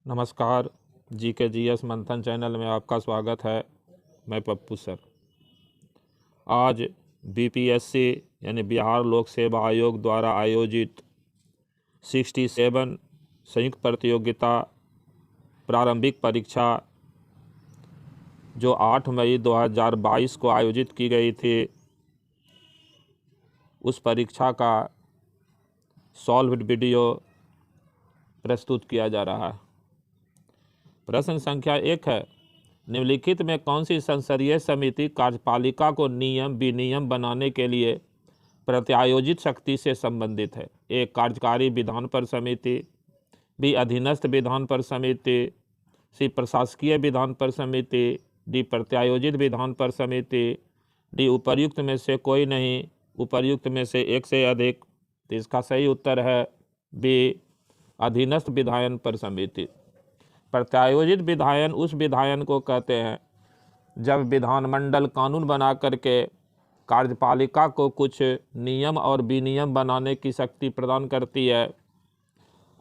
नमस्कार। GKGS मंथन channel में आपका स्वागत है। मैं पप्पू सर। आज BPSC यानी बिहार लोक सेवा आयोग द्वारा आयोजित 67 संयुक्त प्रतियोगिता प्रारंभिक परीक्षा जो 8 मई 2022 को आयोजित की गई थी, उस परीक्षा का सॉल्व्ड वीडियो प्रस्तुत किया जा रहा है। प्रश्न संख्या 1 है, निम्नलिखित में कौन सी संसदीय समिति कार्यपालिका को नियम विनियम बनाने के लिए प्रत्यायोजित शक्ति से संबंधित है? ए. कार्यकारी विधान पर समिति, बी. अधीनस्थ विधान पर समिति, सी. प्रशासकीय विधान पर समिति, डी. प्रत्यायोजित विधान पर समिति, डी. उपर्युक्त में से कोई नहीं, उपर्युक्त में से एक से अधिक। तो इसका सही उत्तर है बी. अधीनस्थ विधायन पर समिति। प्रत्यायोजित विधायन उस विधायन को कहते हैं जब विधानमंडल कानून बना करके कार्यपालिका को कुछ नियम और विनियम बनाने की शक्ति प्रदान करती है,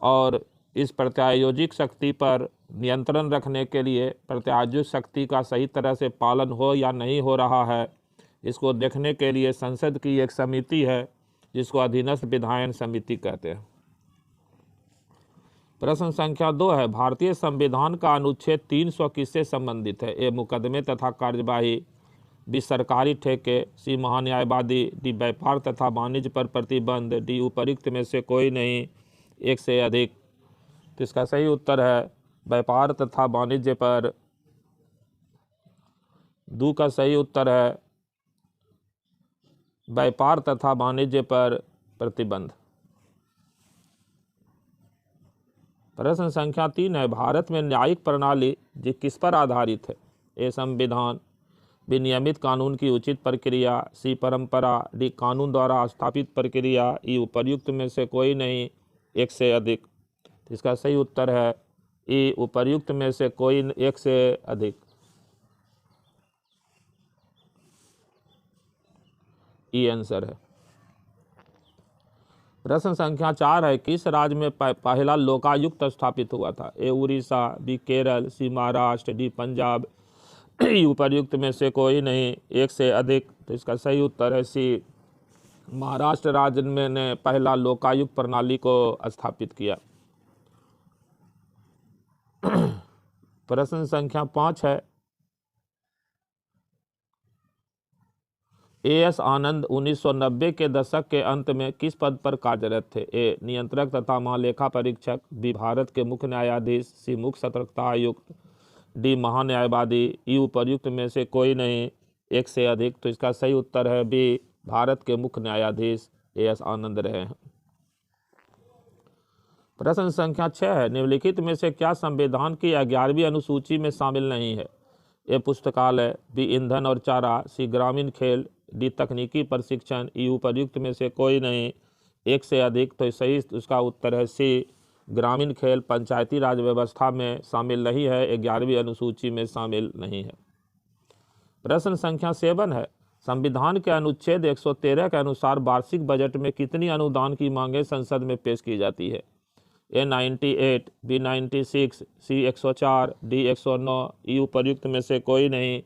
और इस प्रत्यायोजित शक्ति पर नियंत्रण रखने के लिए प्रत्यायोजित शक्ति का सही तरह से पालन हो या नहीं हो रहा है, इसको देखने के लिए संसद की एक समिति है जिसको अधीनस्थ विधायन समिति कहते हैं। प्रश्न संख्या 2 है, भारतीय संविधान का अनुच्छेद 300 किससे संबंधित है? ए. मुकदमे तथा कार्यवाही, बी. सरकारी ठेके, सी. महान्यायवादी, डी. व्यापार तथा वाणिज्य पर प्रतिबंध, डी. उपर्युक्त में से कोई नहीं, एक से अधिक। तो इसका सही उत्तर है व्यापार तथा वाणिज्य पर। 2 का सही उत्तर है व्यापार तथा वाणिज्य पर प्रतिबंध। प्रश्न संख्या 3 है, भारत में न्यायिक प्रणाली जी किस पर आधारित है? ए. संविधान, बी. नियमित कानून की उचित प्रक्रिया, सी. परंपरा, डी. कानून द्वारा स्थापित प्रक्रिया, ई. उपर्युक्त में से कोई नहीं, एक से अधिक। इसका सही उत्तर है ई. उपर्युक्त में से कोई एक से अधिक। ई आंसर है। प्रश्न संख्या 4 है, किस राज्य में पहला लोकायुक्त स्थापित हुआ था? ए. उड़ीसा, बी. केरल, सी. महाराष्ट्र, डी. पंजाब, उपर्युक्त में से कोई नहीं, एक से अधिक। तो इसका सही उत्तर है सी. महाराष्ट्र राज्य में ने पहला लोकायुक्त प्रणाली को स्थापित किया। प्रश्न संख्या 5 है, A.S. आनंद 1990 के दशक के अंत में किस पद पर कार्यरत थे? ए. नियंत्रक तथा महालेखा परीक्षक, बी. भारत के मुख्य न्यायाधीश, सी. मुख्य सतर्कता आयुक्त, डी. महान्यायवादी, ई. उपर्युक्त में से कोई नहीं, एक से अधिक। तो इसका सही उत्तर है बी. भारत के मुख्य न्यायाधीश A.S. आनंद रहे हैं। प्रश्न संख्या 6 है, निम्नलिखित में से क्या संविधान की 11वीं अनुसूची में शामिल नहीं है? ए. पुस्तकालय, बी. ईंधन और चारा, सी. ग्रामीण खेल, डी. तकनीकी प्रशिक्षण, ई. उपर्युक्त में से कोई नहीं, एक से अधिक। तो सही उसका उत्तर है सी. ग्रामीण खेल पंचायती राज व्यवस्था में शामिल नहीं है, 11वीं अनुसूची में शामिल नहीं है। प्रश्न संख्या 7 है, संविधान के अनुच्छेद 113 के अनुसार वार्षिक बजट में कितनी अनुदान की मांगें संसद में पेश की जाती है? ए. 98, बी. 96, सी. 104, डी. 109, ई. उपर्युक्त में से कोई नहीं,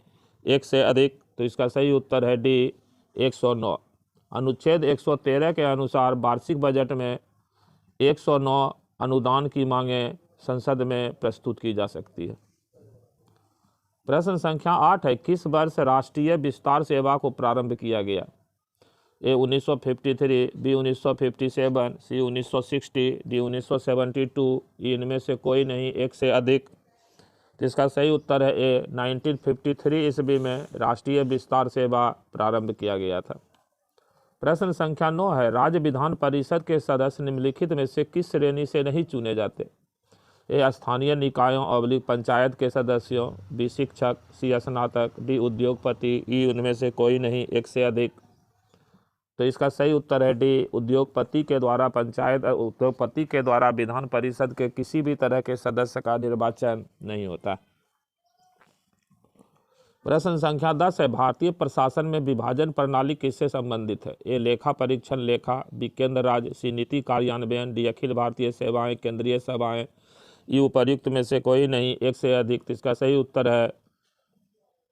एक से अधिक। तो इसका सही उत्तर है डी. 109। अनुच्छेद 113 के अनुसार वार्षिक बजट में 109 अनुदान की मांगें संसद में प्रस्तुत की जा सकती है। प्रश्न संख्या 8 है, किस वर्ष राष्ट्रीय विस्तार सेवा को प्रारंभ किया गया? ए. 1953, बी. 1957, सी. 1960, डी. 1972, इनमें से कोई नहीं, एक से अधिक। तो इसका सही उत्तर है ए. 1953 ईस्वी में राष्ट्रीय विस्तार सेवा प्रारंभ किया गया था। प्रश्न संख्या 9 है, राज्य विधान परिषद के सदस्य निम्नलिखित में से किस श्रेणी से नहीं चुने जाते? ए. स्थानीय निकायों / पंचायत के सदस्यों, बी. शिक्षक, सी. स्नातक, डी. उद्योगपति, ई. उनमें से कोई नहीं, एक से अधिक। तो इसका सही उत्तर है डी. उद्योगपति के द्वारा पंचायत उद्योगपति के द्वारा विधान परिषद के किसी भी तरह के सदस्य का निर्वाचन नहीं होता। प्रश्न संख्या 10 है, भारतीय प्रशासन में विभाजन प्रणाली किससे संबंधित है? ए. लेखा परीक्षण लेखा, बी. केंद्र राज्य, सी. नीति कार्यान्वयन, डी. अखिल भारतीय सेवाएं केंद्रीय सेवाएं, ई उपर्युक्त में से कोई नहीं, एक से अधिक। तो इसका सही उत्तर है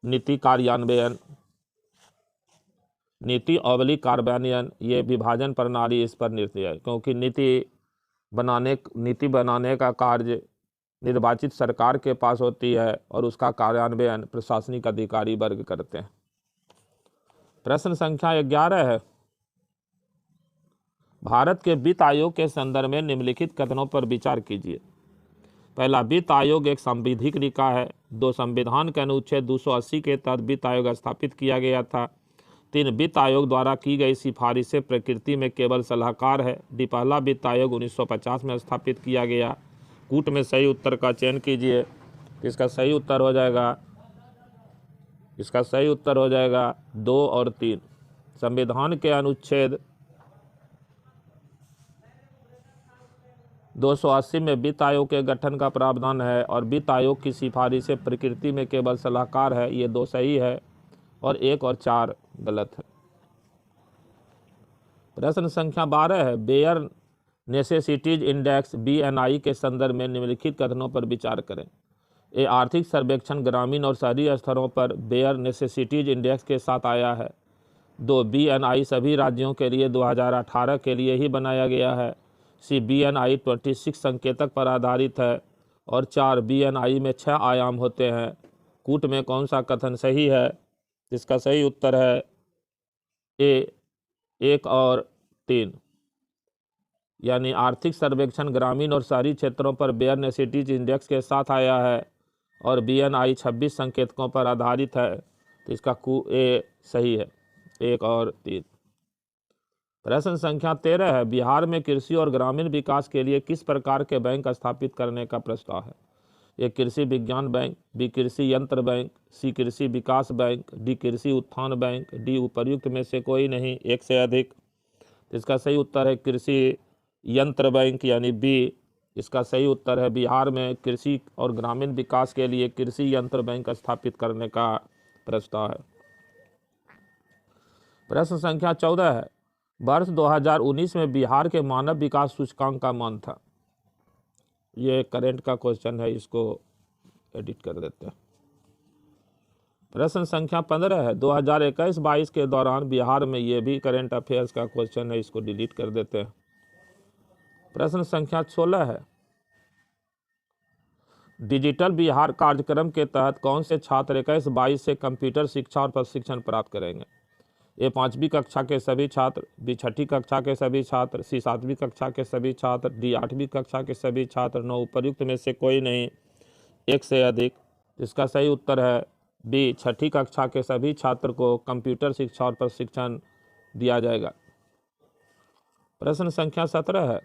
नीति कार्यान्वयन, नीति कार्यान्वयन, ये विभाजन प्रणाली इस पर निर्भर है, क्योंकि नीति बनाने का कार्य निर्वाचित सरकार के पास होती है और उसका कार्यान्वयन प्रशासनिक अधिकारी वर्ग करते हैं। प्रश्न संख्या 11 है, भारत के वित्त आयोग के संदर्भ में निम्नलिखित कथनों पर विचार कीजिए। पहला, वित्त आयोग एक संवैधानिक निकाय है। 2, संविधान के अनुच्छेद 280 के तहत वित्त आयोग स्थापित किया गया था। 3, वित्त आयोग द्वारा की गई सिफारिशें प्रकृति में केवल सलाहकार है। डी, पहला वित्त आयोग 1950 में स्थापित किया गया। कूट में सही उत्तर का चयन कीजिए। इसका सही उत्तर हो जाएगा 2 और 3। संविधान के अनुच्छेद 280 में वित्त आयोग के गठन का प्रावधान है और वित्त आयोग की सिफारिशें प्रकृति में केवल सलाहकार है, ये 2 सही है और 1 और 4 गलत है। प्रश्न संख्या 12 है, बेयर नेसेसिटीज इंडेक्स BNI के संदर्भ में निम्नलिखित कथनों पर विचार करें। ये आर्थिक सर्वेक्षण ग्रामीण और शहरी स्तरों पर बेयर नेसेसिटीज इंडेक्स के साथ आया है। 2, BNI सभी राज्यों के लिए 2018 के लिए ही बनाया गया है। सी, BNI 26 संकेतक पर आधारित है और 4, BNI में 6 आयाम होते हैं। कूट में कौन सा कथन सही है? इसका सही उत्तर है ए, 1 और 3, यानी आर्थिक सर्वेक्षण ग्रामीण और शहरी क्षेत्रों पर बेयर नेसेसिटीज इंडेक्स के साथ आया है और BNI 26 संकेतकों पर आधारित है। तो इसका ए सही है, 1 और 3। प्रश्न संख्या 13 है, बिहार में कृषि और ग्रामीण विकास के लिए किस प्रकार के बैंक स्थापित करने का प्रस्ताव है? ए, कृषि विज्ञान बैंक, बी, कृषि यंत्र बैंक, सी, कृषि विकास बैंक, डी, कृषि उत्थान बैंक, डी, उपर्युक्त में से कोई नहीं, एक से अधिक। इसका सही उत्तर है कृषि यंत्र बैंक, यानी बी। इसका सही उत्तर है बिहार में कृषि और ग्रामीण विकास के लिए कृषि यंत्र बैंक स्थापित करने का प्रस्ताव है। प्रश्न संख्या 14 है, वर्ष 2019 में बिहार के मानव विकास सूचकांक का मान था। ये करंट का क्वेश्चन है, इसको एडिट कर देते हैं। प्रश्न संख्या 15 है, 2021-22 के दौरान बिहार में, ये भी करंट अफेयर्स का क्वेश्चन है, इसको डिलीट कर देते हैं। प्रश्न संख्या 16 है, डिजिटल बिहार कार्यक्रम के तहत कौन से छात्र 21-22 से कंप्यूटर शिक्षा और प्रशिक्षण प्राप्त करेंगे? ए, 5वीं कक्षा के सभी छात्र, बी, 6ठी कक्षा के सभी छात्र, सी, 7वीं कक्षा के सभी छात्र, डी, 8वीं कक्षा के सभी छात्र, 9 उपर्युक्त में से कोई नहीं, एक से अधिक। इसका सही उत्तर है बी, 6ठी कक्षा के सभी छात्र को कंप्यूटर शिक्षा और प्रशिक्षण दिया जाएगा। प्रश्न संख्या 17 है,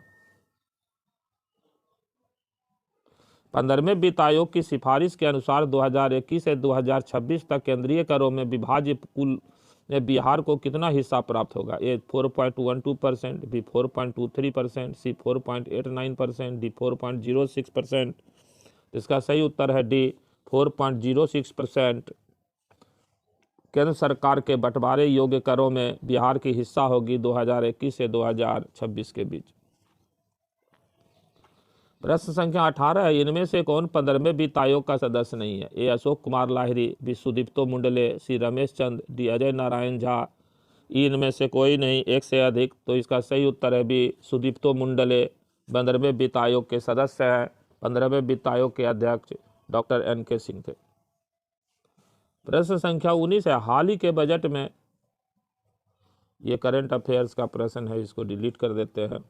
15वें वित्त आयोग की सिफारिश के अनुसार 2021 से 2026 तक केंद्रीय करों में विभाज्य कुल में बिहार को कितना हिस्सा प्राप्त होगा? ए, 4.12%, बी, 4.23%, सी, 4.89%, डी, 4.06%। इसका सही उत्तर है डी, 4.06%। केंद्र सरकार के बंटवारे योग्य करों में बिहार की हिस्सा होगी 2021 से 2026 के बीच। प्रश्न संख्या 18 है, इनमें से कौन 15वें वित्त आयोग का सदस्य नहीं है? ए, अशोक कुमार लाहिरी, बी, सुदीप्तो मुंडले, सी, रमेश चंद, डी, अजय नारायण झा, इनमें से कोई नहीं, एक से अधिक। तो इसका सही उत्तर है बी, सुदीप्तो मुंडले 15वें वित्त आयोग के सदस्य हैं। 15वें वित्त आयोग के अध्यक्ष डॉक्टर NK सिंह थे। प्रश्न संख्या 19 है, हाल ही के बजट में, ये करंट अफेयर्स का प्रश्न है, इसको डिलीट कर देते हैं।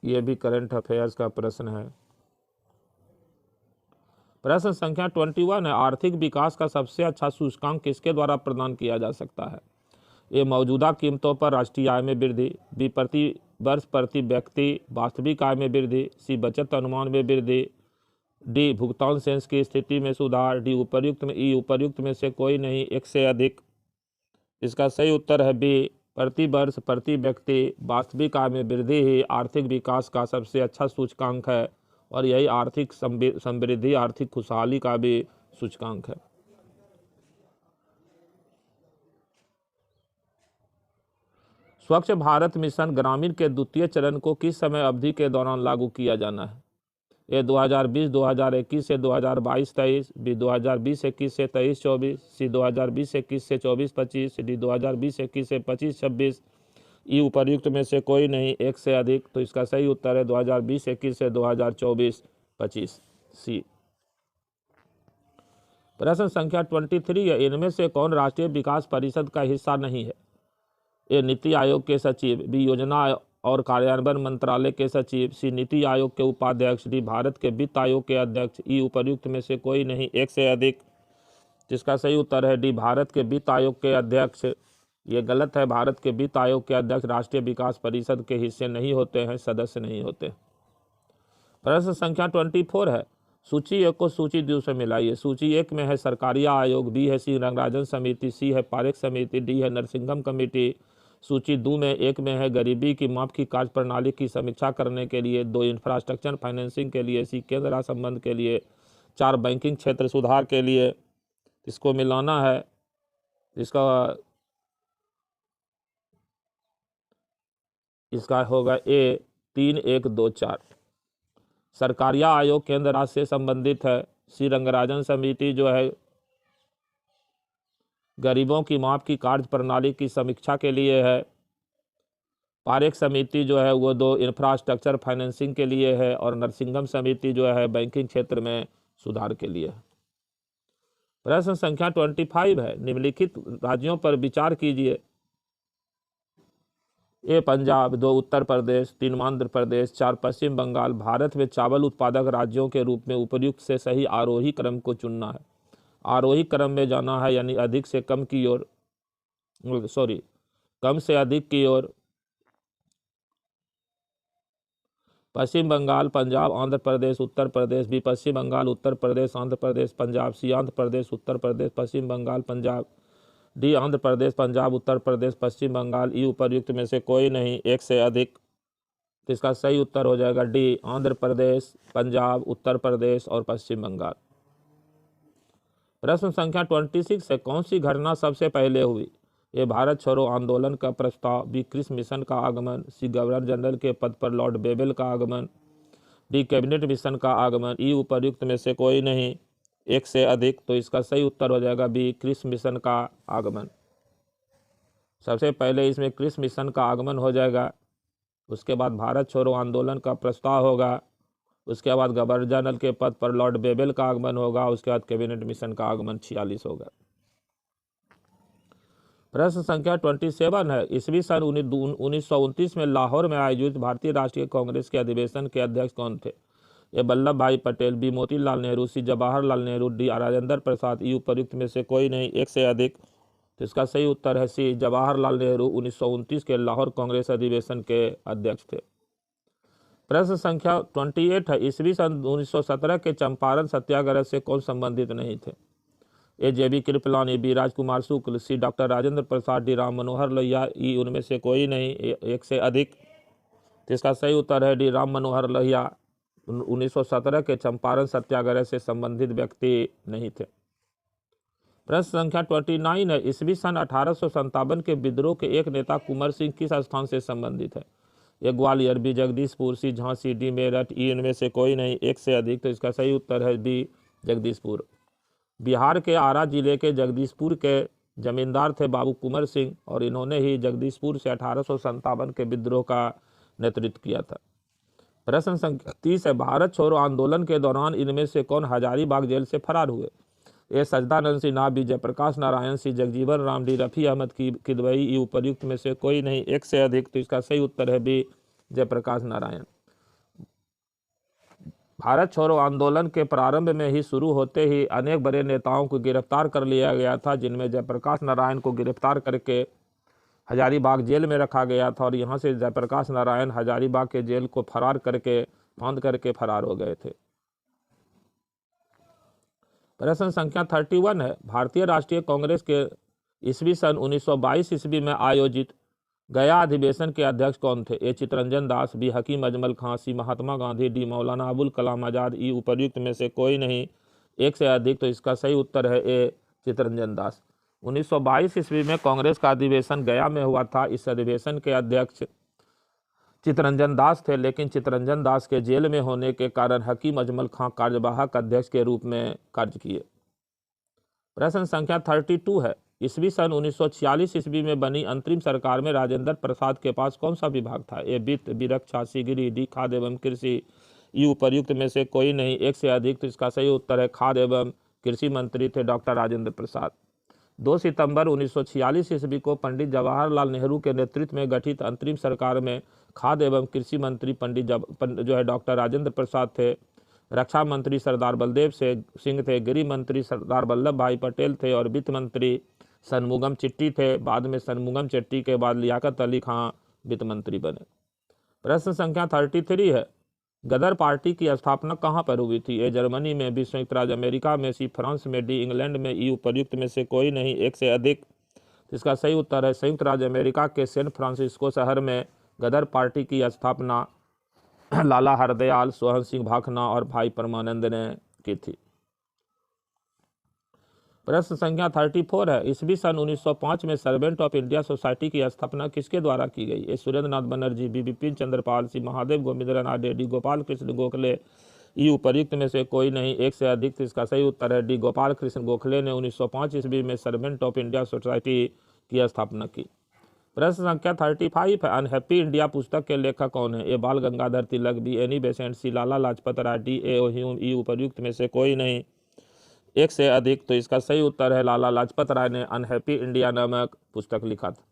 ये भी करंट अफेयर्स का प्रश्न है। प्रश्न संख्या 21 है, आर्थिक विकास का सबसे अच्छा सूचकांक किसके द्वारा प्रदान किया जा सकता है? ए, मौजूदा कीमतों पर राष्ट्रीय आय में वृद्धि, बी, प्रति वर्ष प्रति व्यक्ति वास्तविक आय में वृद्धि, सी, बचत अनुमान में वृद्धि, डी, भुगतान शेष की स्थिति में सुधार, डी, उपर्युक्त में, ई, उपर्युक्त में से कोई नहीं, एक से अधिक। इसका सही उत्तर है बी, प्रति वर्ष प्रति व्यक्ति वास्तविक आय में वृद्धि ही आर्थिक विकास का सबसे अच्छा सूचकांक है और यही आर्थिक समृद्धि, आर्थिक खुशहाली का भी सूचकांक है। स्वच्छ भारत मिशन ग्रामीण के द्वितीय चरण को किस समय अवधि के दौरान लागू किया जाना है? ए 2020-2021 से 2022-23, बी 2020-21 से 23-24, सी 2020-21 से 24-25, डी 2020-21 से 25-26, ई उपर्युक्त में से कोई नहीं, एक से अधिक। तो इसका सही उत्तर है 2020-21 से 2024-25, सी। प्रश्न संख्या 23 है, इनमें से कौन राष्ट्रीय विकास परिषद का हिस्सा नहीं है? ए नीति आयोग के सचिव, बी योजना और कार्यान्वयन मंत्रालय के सचिव, सी नीति आयोग के उपाध्यक्ष, डी भारत के वित्त आयोग के अध्यक्ष, ई उपर्युक्त में से कोई नहीं, एक से अधिक। जिसका सही उत्तर है डी भारत के वित्त आयोग के अध्यक्ष। ये गलत है, भारत के वित्त आयोग के अध्यक्ष राष्ट्रीय विकास परिषद के हिस्से नहीं होते हैं, सदस्य नहीं होते। प्रश्न संख्या 24 है, सूची 1 को सूची 2 से मिलाइए। सूची 1 में है सरकारी आयोग, बी है श्री रंगराजन समिति, सी है पारेख समिति, डी है नरसिंघम कमेटी। सूची 2 में 1 में है गरीबी की माप की कार्य प्रणाली की समीक्षा करने के लिए, 2 इंफ्रास्ट्रक्चर फाइनेंसिंग के लिए, सी केंद्र राज्य संबंध के लिए, 4 बैंकिंग क्षेत्र सुधार के लिए। इसको मिलाना है, इसका होगा ए 3, 1, 2, 4। सरकारी आयोग केंद्र राज्य से संबंधित है, श्री रंगराजन समिति जो है गरीबों की माप की कार्य प्रणाली की समीक्षा के लिए है, पारेख समिति जो है वो 2 इंफ्रास्ट्रक्चर फाइनेंसिंग के लिए है, और नरसिंघम समिति जो है बैंकिंग क्षेत्र में सुधार के लिए है। प्रश्न संख्या 25 है, निम्नलिखित राज्यों पर विचार कीजिए। ए पंजाब, 2 उत्तर प्रदेश, 3 आंध्र प्रदेश, 4 पश्चिम बंगाल। भारत में चावल उत्पादक राज्यों के रूप में उपर्युक्त से सही आरोही क्रम को चुनना है। आरोही क्रम में जाना है, यानी अधिक से कम की ओर, कम से अधिक की ओर। पश्चिम बंगाल, पंजाब, आंध्र प्रदेश, उत्तर प्रदेश। बी पश्चिम बंगाल, उत्तर प्रदेश, आंध्र प्रदेश, पंजाब। सी आंध्र प्रदेश, उत्तर प्रदेश, पश्चिम बंगाल, पंजाब। डी आंध्र प्रदेश, पंजाब, उत्तर प्रदेश, पश्चिम बंगाल। ई उपर्युक्त में से कोई नहीं, एक से अधिक। तो इसका सही उत्तर हो जाएगा डी आंध्र प्रदेश, पंजाब, उत्तर प्रदेश और पश्चिम बंगाल। प्रश्न संख्या 26 है, कौन सी घटना सबसे पहले हुई? ए भारत छोड़ो आंदोलन का प्रस्ताव, बी क्रिस मिशन का आगमन, सी गवर्नर जनरल के पद पर लॉर्ड बेबल का आगमन, डी कैबिनेट मिशन का आगमन। ई उपर्युक्त में से कोई नहीं, एक से अधिक। तो इसका सही उत्तर हो जाएगा बी क्रिस मिशन का आगमन। सबसे पहले इसमें क्रिस मिशन का आगमन हो जाएगा, उसके बाद भारत छोड़ो आंदोलन का प्रस्ताव होगा, उसके बाद गवर्नर जनरल के पद पर लॉर्ड बेबल का आगमन होगा, उसके बाद कैबिनेट मिशन का आगमन 46 होगा। प्रश्न संख्या 27 है, ईस्वी सन 1929 में लाहौर में आयोजित भारतीय राष्ट्रीय कांग्रेस के अधिवेशन के अध्यक्ष कौन थे? ए वल्लभ भाई पटेल, बी मोतीलाल नेहरू, सी जवाहरलाल नेहरू, डी राजेंद्र प्रसाद। ई उपर्युक्त में से कोई नहीं, एक से अधिक। तो इसका सही उत्तर है सी जवाहरलाल नेहरू 1929 के लाहौर कांग्रेस अधिवेशन के अध्यक्ष थे। प्रश्न संख्या 28 है, ईस्वी सन 1917 के चंपारण सत्याग्रह से कौन संबंधित नहीं थे? ए जेबी कृपलानी, बी राजकुमार शुक्ल, सी डॉक्टर राजेंद्र प्रसाद, डी राम मनोहर लोहिया। ई उनमें से कोई नहीं, एक से अधिक। तो इसका सही उत्तर है डी राम मनोहर लोहिया 1917 के चंपारण सत्याग्रह से संबंधित व्यक्ति नहीं थे। प्रश्न संख्या 29 है, ईस्वी सन 1857 के विद्रोह के एक नेता कुंवर सिंह किस स्थान से संबंधित है? ये ग्वालियर, बी जगदीशपुर, सी झांसी, डी मेरठ। ई इनमें से कोई नहीं, एक से अधिक। तो इसका सही उत्तर है बी जगदीशपुर। बिहार के आरा जिले के जगदीशपुर के जमींदार थे बाबू कुंवर सिंह, और इन्होंने ही जगदीशपुर से 1857 के विद्रोह का नेतृत्व किया था। प्रश्न संख्या 30 है, भारत छोड़ो आंदोलन के दौरान इनमें से कौन हजारीबाग जेल से फरार हुए? ए सजदानंद सिन्हा, बी जयप्रकाश नारायण, सी जगजीवन राम, डी रफ़ी अहमद किदवई। ई उपर्युक्त में से कोई नहीं, एक से अधिक। तो इसका सही उत्तर है बी जयप्रकाश नारायण। भारत छोड़ो आंदोलन के प्रारंभ में ही शुरू होते ही अनेक बड़े नेताओं को गिरफ्तार कर लिया गया था, जिनमें जयप्रकाश नारायण को गिरफ्तार करके हजारीबाग जेल में रखा गया था, और यहाँ से जयप्रकाश नारायण हजारीबाग के जेल को फांद करके फरार हो गए थे। प्रश्न संख्या 31 है, भारतीय राष्ट्रीय कांग्रेस के ईस्वी सन 1922 ईस्वी में आयोजित गया अधिवेशन के अध्यक्ष कौन थे? ए चितरंजन दास, बी हकीम अजमल खां, सी महात्मा गांधी, डी मौलाना अबुल कलाम आज़ाद। ई उपर्युक्त में से कोई नहीं, एक से अधिक। तो इसका सही उत्तर है ए चितरंजन दास। 1922 ईस्वी में कांग्रेस का अधिवेशन गया में हुआ था। इस अधिवेशन के अध्यक्ष चित्तरंजन दास थे, लेकिन चित्तरंजन दास के जेल में होने के कारण हकीम अजमल खां कार्यवाहक अध्यक्ष के रूप में कार्य किए। प्रश्न संख्या 32 है, ईस्वी सन 1946 ईस्वी में बनी अंतरिम सरकार में राजेंद्र प्रसाद के पास कौन सा विभाग था? ए वित्त, बी रक्षा, सी गृह, डी खाद्य एवं कृषि। ई उपर्युक्त में से कोई नहीं, एक से अधिक। तो इसका सही उत्तर है खाद्य एवं कृषि मंत्री थे डॉक्टर राजेंद्र प्रसाद। 2 सितंबर 1946 ईस्वी को पंडित जवाहरलाल नेहरू के नेतृत्व में गठित अंतरिम सरकार में खाद्य एवं कृषि मंत्री डॉक्टर राजेंद्र प्रसाद थे। रक्षा मंत्री सरदार बलदेव सिंह थे। गृह मंत्री सरदार वल्लभ भाई पटेल थे और वित्त मंत्री शनमुगम चेट्टी थे। बाद में शनमुगम चेट्टी के बाद लियाकत अली खां वित्त मंत्री बने। प्रश्न संख्या 33 है, गदर पार्टी की स्थापना कहाँ पर हुई थी? ए जर्मनी में, बी संयुक्त राज्य अमेरिका में, सी फ्रांस में, डी इंग्लैंड में। ई उपर्युक्त में से कोई नहीं, एक से अधिक। इसका सही उत्तर है संयुक्त राज्य अमेरिका के सैन फ्रांसिस्को शहर में गदर पार्टी की स्थापना लाला हरदयाल, सोहन सिंह भाखना और भाई परमानंद ने की थी। प्रश्न संख्या 34 है, ईस्वी सन 1905 में सर्वेंट ऑफ इंडिया सोसाइटी की स्थापना किसके द्वारा की गई? ए सुरेंद्र नाथ बनर्जी, बी बिपिन चंद्रपाल, सी महादेव गोविंदराव आडे, डी गोपाल कृष्ण गोखले। ई उपर्युक्त में से कोई नहीं, एक से अधिक। तो इसका सही उत्तर है डी गोपाल कृष्ण गोखले ने 1905 ईस्वी में सर्वेंट ऑफ इंडिया सोसाइटी की स्थापना की। प्रश्न संख्या 35 है, अनहैप्पी इंडिया पुस्तक के लेखक कौन है? A Bal Gangadhar Tilak, B Annie Besant, C Lala Lajpat Rai, D A Hume. E उपर्युक्त में से कोई नहीं, एक से अधिक। तो इसका सही उत्तर है लाला लाजपत राय ने अनहैप्पी इंडिया नामक पुस्तक लिखा था।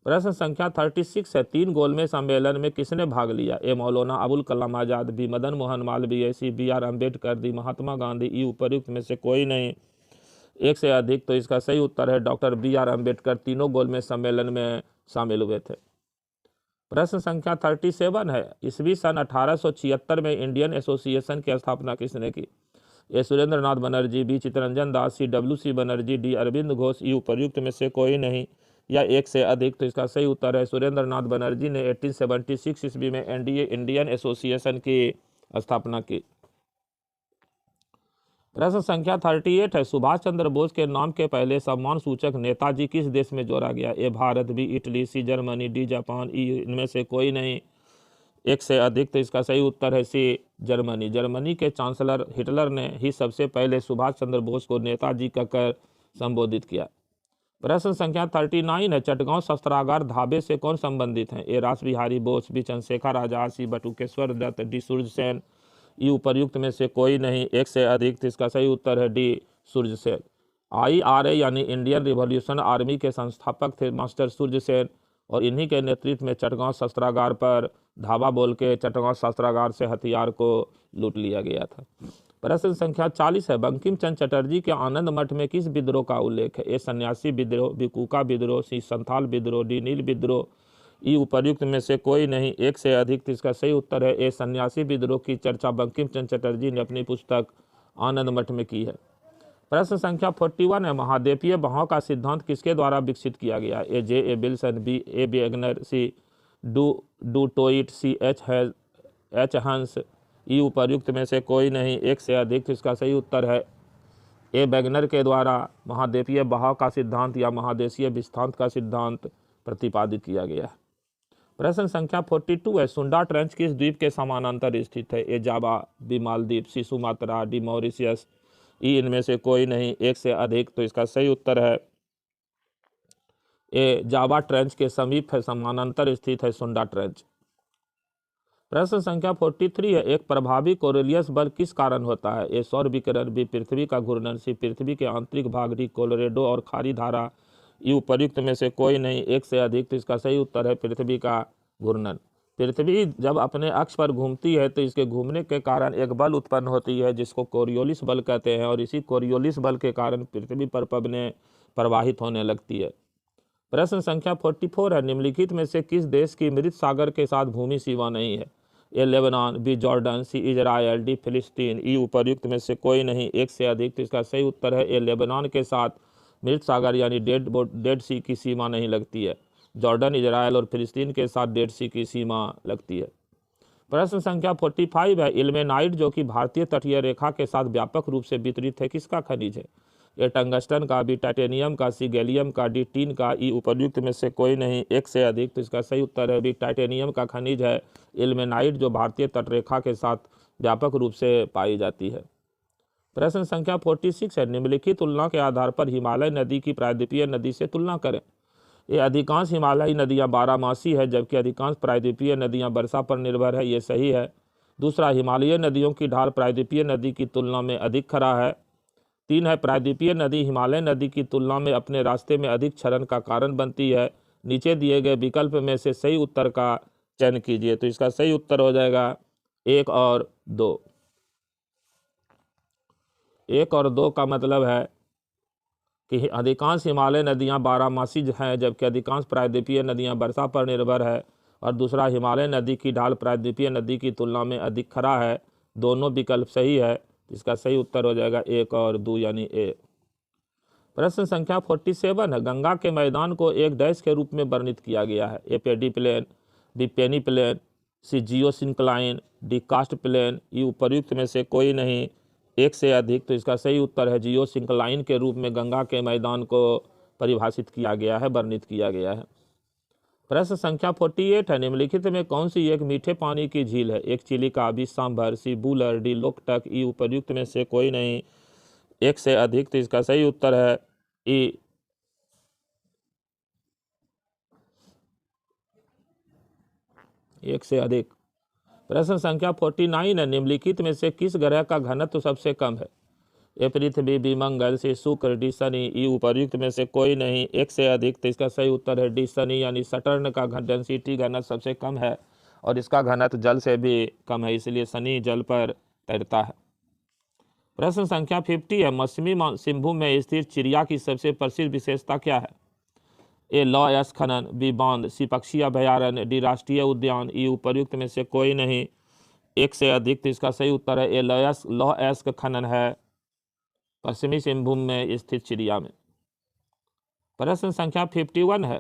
प्रश्न संख्या 36 है, 3 गोलमेज सम्मेलन में किसने भाग लिया? A Maulana Abul Kalam Azad, B Madan Mohan Malviya, C B R Ambedkar, D Mahatma Gandhi. E उपर्युक्त में से कोई नहीं, एक से अधिक। तो इसका सही उत्तर है डॉक्टर बी आर अम्बेडकर तीनों गोलमेज सम्मेलन में शामिल हुए थे। प्रश्न संख्या 37 है, ईस्वी सन 1876 में इंडियन एसोसिएशन की स्थापना किसने की? ए सुरेंद्र नाथ बनर्जी, बी चित्तरंजन दास, सी डब्ल्यू.सी. बनर्जी, डी अरविंद घोष। ई उपर्युक्त में से कोई नहीं या एक से अधिक। तो इसका सही उत्तर है सुरेंद्र नाथ बनर्जी ने 1876 ईस्वी में इंडियन एसोसिएशन की स्थापना की। प्रश्न संख्या 38 है, सुभाष चंद्र बोस के नाम के पहले सम्मान सूचक नेताजी किस देश में जोड़ा गया? A Bharat, B Italy, C Germany, D Japan. E इनमें से कोई नहीं, एक से अधिक। तो इसका सही उत्तर है सी जर्मनी। जर्मनी के चांसलर हिटलर ने ही सबसे पहले सुभाष चंद्र बोस को नेताजी कहकर संबोधित किया। प्रश्न संख्या 39 है, चटगांव शस्त्रागार ढाबे से कौन संबंधित हैं? ए रास बिहारी बोस, बी चंद्रशेखर आजाद, सी बटुकेश्वर दत्त, डी सूर्यसेन। ई उपर्युक्त में से कोई नहीं, एक से अधिक। तो इसका सही उत्तर है डी सूर्यसेन। IRA यानी इंडियन रिवॉल्यूशन आर्मी के संस्थापक थे मास्टर सूर्यसेन और इन्हीं के नेतृत्व में चटगांव शस्त्रागार पर धावा बोल के चटगांव शस्त्रागार से हथियार को लूट लिया गया था। प्रश्न संख्या 40 है, बंकिम चंद्र चटर्जी के आनंद मठ में किस विद्रोह का उल्लेख है? ए सन्यासी विद्रोह, बी कुका विद्रोह, सी संथाल विद्रोह, डी नील विद्रोह। ई उपर्युक्त में से कोई नहीं, एक से अधिक। तो इसका सही उत्तर है ए सन्यासी विद्रोह की चर्चा बंकिम चंद्र चटर्जी ने अपनी पुस्तक आनंद मठ में की है। प्रश्न संख्या 41 है, महाद्वीपीय बहाव का सिद्धांत किसके द्वारा विकसित किया गया? A J A Wilson, B A Wegener, C Du Toit, C H Hess. E उपर्युक्त में से कोई नहीं, एक से अधिक। तो इसका सही उत्तर है ए वेगनर के द्वारा महाद्वीपीय बहाव का सिद्धांत या महादेशीय विस्तांत का सिद्धांत प्रतिपादित किया गया है। प्रश्न संख्या 42 है, सुंडा ट्रेंच किस द्वीप के समानांतर स्थित है? ए जावा, बी मालदीव, सी सुमात्रा, डी मॉरिशियस। ई इनमें से कोई नहीं, एक से अधिक। तो इसका सही उत्तर है ए जावा ट्रेंच के समीप है, समानांतर स्थित है सुंडा ट्रेंच। प्रश्न संख्या 43 है, एक प्रभावी कोरिलियस बल किस कारण होता है? ए सौर विकिरण, बी पृथ्वी का घूर्णन, सी पृथ्वी के आंतरिक भाग, डी कोलोरेडो और खारी धारा। ये उपर्युक्त में से कोई नहीं, एक से अधिक। तो इसका सही उत्तर है पृथ्वी का घूर्णन। पृथ्वी जब अपने अक्ष पर घूमती है तो इसके घूमने के कारण एक बल उत्पन्न होती है जिसको कोरियोलिस बल कहते हैं और इसी कोरियोलिस बल के कारण पृथ्वी पर पवनें प्रवाहित होने लगती है। प्रश्न संख्या 44 है, निम्नलिखित में से किस देश की मृत सागर के साथ भूमि सीमा नहीं है? A Lebanon, B Jordan, C Israel, D Palestine. E उपर्युक्त में से कोई नहीं, एक से अधिक। तो इसका सही उत्तर है ए लेबनान के साथ मृत सागर यानी डेड सी की सीमा नहीं लगती है। जॉर्डन, इजराइल और फिलिस्तीन के साथ डेड सी की सीमा लगती है। प्रश्न संख्या 45 है, इल्मेनाइट जो कि भारतीय तटीय रेखा के साथ व्यापक रूप से वितरित है किसका खनिज है? ए टंगस्टन का, बी टाइटेनियम का, सी गैलियम का, डी टीन का, ई उपर्युक्त में से कोई नहीं, एक से अधिक। तो इसका सही उत्तर है बी टाइटेनियम का खनिज है इल्मेनाइट, जो भारतीय तटरेखा के साथ व्यापक रूप से पाई जाती है। प्रश्न संख्या 46 है, निम्नलिखित तुलना के आधार पर हिमालय नदी की प्रायद्वीपीय नदी से तुलना करें। ये अधिकांश हिमालयी नदियां बारहमासी है, जबकि अधिकांश प्रायद्वीपीय नदियां वर्षा पर निर्भर है, ये सही है। दूसरा, हिमालयी नदियों की ढाल प्रायद्वीपीय नदी की तुलना में अधिक खड़ा है। 3 है, प्रायद्वीपीय नदी हिमालय नदी की तुलना में अपने रास्ते में अधिक क्षरण का कारण बनती है। नीचे दिए गए विकल्प में से सही उत्तर का चयन कीजिए। तो इसका सही उत्तर हो जाएगा 1 और 2। 1 और 2 का मतलब है कि अधिकांश हिमालय नदियां बारहमासी हैं, जबकि अधिकांश प्रायद्वीपीय नदियां वर्षा पर निर्भर है। और दूसरा, हिमालय नदी की ढाल प्रायद्वीपीय नदी की तुलना में अधिक खड़ा है। दोनों विकल्प सही है। इसका सही उत्तर हो जाएगा 1 और 2 यानी ए। प्रश्न संख्या 47 है, गंगा के मैदान को एक डैश के रूप में वर्णित किया गया है। ए पेडी प्लेन, बी पेनी प्लेन, सी जियोसिंक्लाइन, डी कास्ट प्लेन, ई उपर्युक्त में से कोई नहीं, एक से अधिक। तो इसका सही उत्तर है जियोसिंक्लाइन के रूप में गंगा के मैदान को परिभाषित किया गया है, वर्णित किया गया है। प्रश्न संख्या 48 है, निम्नलिखित में कौन सी एक मीठे पानी की झील है। एक चिलिका, बी सांभर, सी बूलर, डी लोकटक, ई उपर्युक्त में से कोई नहीं, एक से अधिक। तो इसका सही उत्तर है ई। एक से अधिक। प्रश्न संख्या 49 है, निम्नलिखित में से किस ग्रह का घनत्व सबसे कम है। ए पृथ्वी, बी मंगल, सी शुक्र, डी शनि, ई उपर्युक्त में से कोई नहीं, एक से अधिक। तो इसका सही उत्तर है डी शनि यानी सटर्न का डेंसिटी घनत्व सबसे कम है और इसका घनत्व जल से भी कम है, इसलिए शनि जल पर तैरता है। प्रश्न संख्या 50 है, पश्चिमी सिंहभूम में स्थित चिड़िया की सबसे प्रसिद्ध विशेषता क्या है। ए लौह खनन, बी बांध, सी पक्षी अभयारण्य, डी राष्ट्रीय उद्यान, ई उपर्युक्त में से कोई नहीं, एक से अधिक। तो इसका सही उत्तर है ए लौह खनन है पश्चिमी सिंहभूम में स्थित चिड़िया में। प्रश्न संख्या 51 है,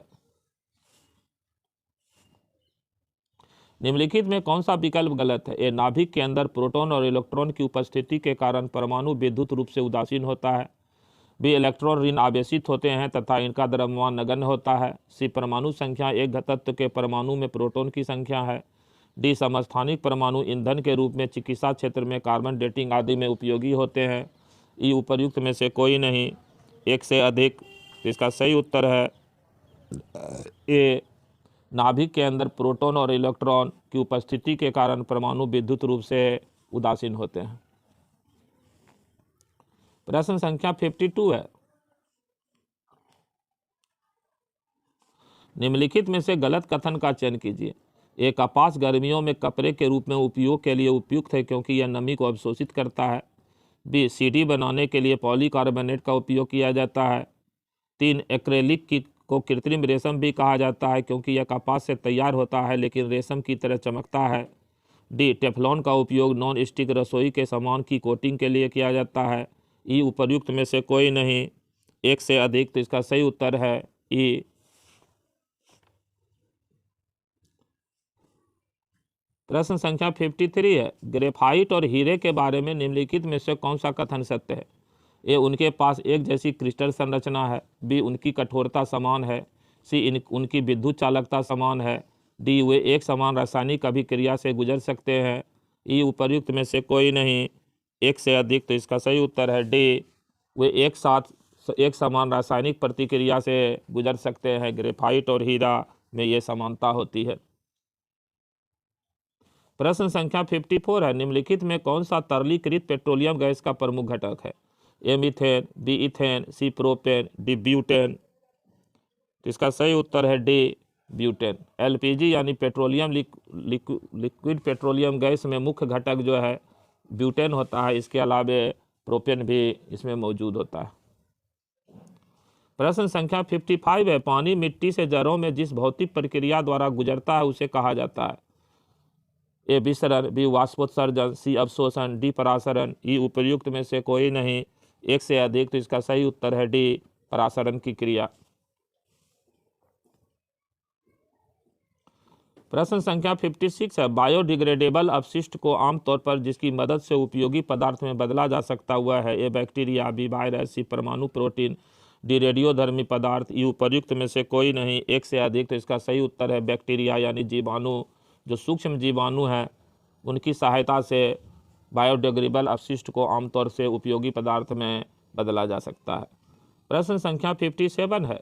निम्नलिखित में कौन सा विकल्प गलत है। ए नाभिक के अंदर प्रोटॉन और इलेक्ट्रॉन की उपस्थिति के कारण परमाणु विद्युत रूप से उदासीन होता है। बी इलेक्ट्रॉन ऋण आवेशित होते हैं तथा इनका द्रव्यमान नगण्य होता है। सी परमाणु संख्या एक तत्व के परमाणु में प्रोटॉन की संख्या है। डी समस्थानिक परमाणु ईंधन के रूप में चिकित्सा क्षेत्र में कार्बन डेटिंग आदि में उपयोगी होते हैं। ई उपर्युक्त में से कोई नहीं, एक से अधिक। तो इसका सही उत्तर है ए नाभिक के अंदर प्रोटॉन और इलेक्ट्रॉन की उपस्थिति के कारण परमाणु विद्युत रूप से उदासीन होते हैं। प्रश्न संख्या 52 है, निम्नलिखित में से गलत कथन का चयन कीजिए। ए कपास गर्मियों में कपड़े के रूप में उपयोग के लिए उपयुक्त है क्योंकि यह नमी को अवशोषित करता है। बी सीढ़ी बनाने के लिए पॉलीकार्बोनेट का उपयोग किया जाता है। 3 एक्रेलिक को कृत्रिम रेशम भी कहा जाता है क्योंकि यह कपास से तैयार होता है लेकिन रेशम की तरह चमकता है। डी टेफ्लॉन का उपयोग नॉन स्टिक रसोई के सामान की कोटिंग के लिए किया जाता है। ई उपर्युक्त में से कोई नहीं, एक से अधिक। तो इसका सही उत्तर है ई। प्रश्न संख्या 53 है, ग्रेफाइट और हीरे के बारे में निम्नलिखित में से कौन सा कथन सत्य है। ए उनके पास एक जैसी क्रिस्टल संरचना है। बी उनकी कठोरता समान है। सी उनकी विद्युत चालकता समान है। डी वे एक समान रासायनिक अभिक्रिया से गुजर सकते हैं। ई उपर्युक्त में से कोई नहीं, एक से अधिक। तो इसका सही उत्तर है डी, वे एक साथ एक समान रासायनिक प्रतिक्रिया से गुजर सकते हैं। ग्रेफाइट और हीरा में ये समानता होती है। प्रश्न संख्या 54 है, निम्नलिखित में कौन सा तरलीकृत पेट्रोलियम गैस का प्रमुख घटक है। A methane, B ethane, C propane, D butane. तो इसका सही उत्तर है डी ब्यूटेन। एलपीजी यानी पेट्रोलियम लिक्विड पेट्रोलियम गैस में मुख्य घटक जो है ब्यूटेन होता है। इसके अलावा प्रोपेन भी इसमें मौजूद होता है। प्रश्न संख्या 55 है, पानी मिट्टी से जड़ों में जिस भौतिक प्रक्रिया द्वारा गुजरता है उसे कहा जाता है। ए विसरण, बी वाष्पोत्सर्जन, सी अवशोषण, डी परासरण। ई उपर्युक्त में से कोई नहीं, एक से अधिक। तो इसका सही उत्तर है डी परासरण की क्रिया। प्रश्न संख्या 56 है, बायोडिग्रेडेबल अपशिष्ट को आमतौर पर जिसकी मदद से उपयोगी पदार्थ में बदला जा सकता हुआ है, ए बैक्टीरिया, बी वायरस, सी परमाणु प्रोटीन, डी रेडियोधर्मी पदार्थ, ई उपर्युक्त में से कोई नहीं, एक से अधिक। तो इसका सही उत्तर है बैक्टीरिया, यानी जीवाणु, जो सूक्ष्म जीवाणु हैं उनकी सहायता से बायोडिग्रेडेबल अपशिष्ट को आमतौर से उपयोगी पदार्थ में बदला जा सकता है। प्रश्न संख्या 57 है,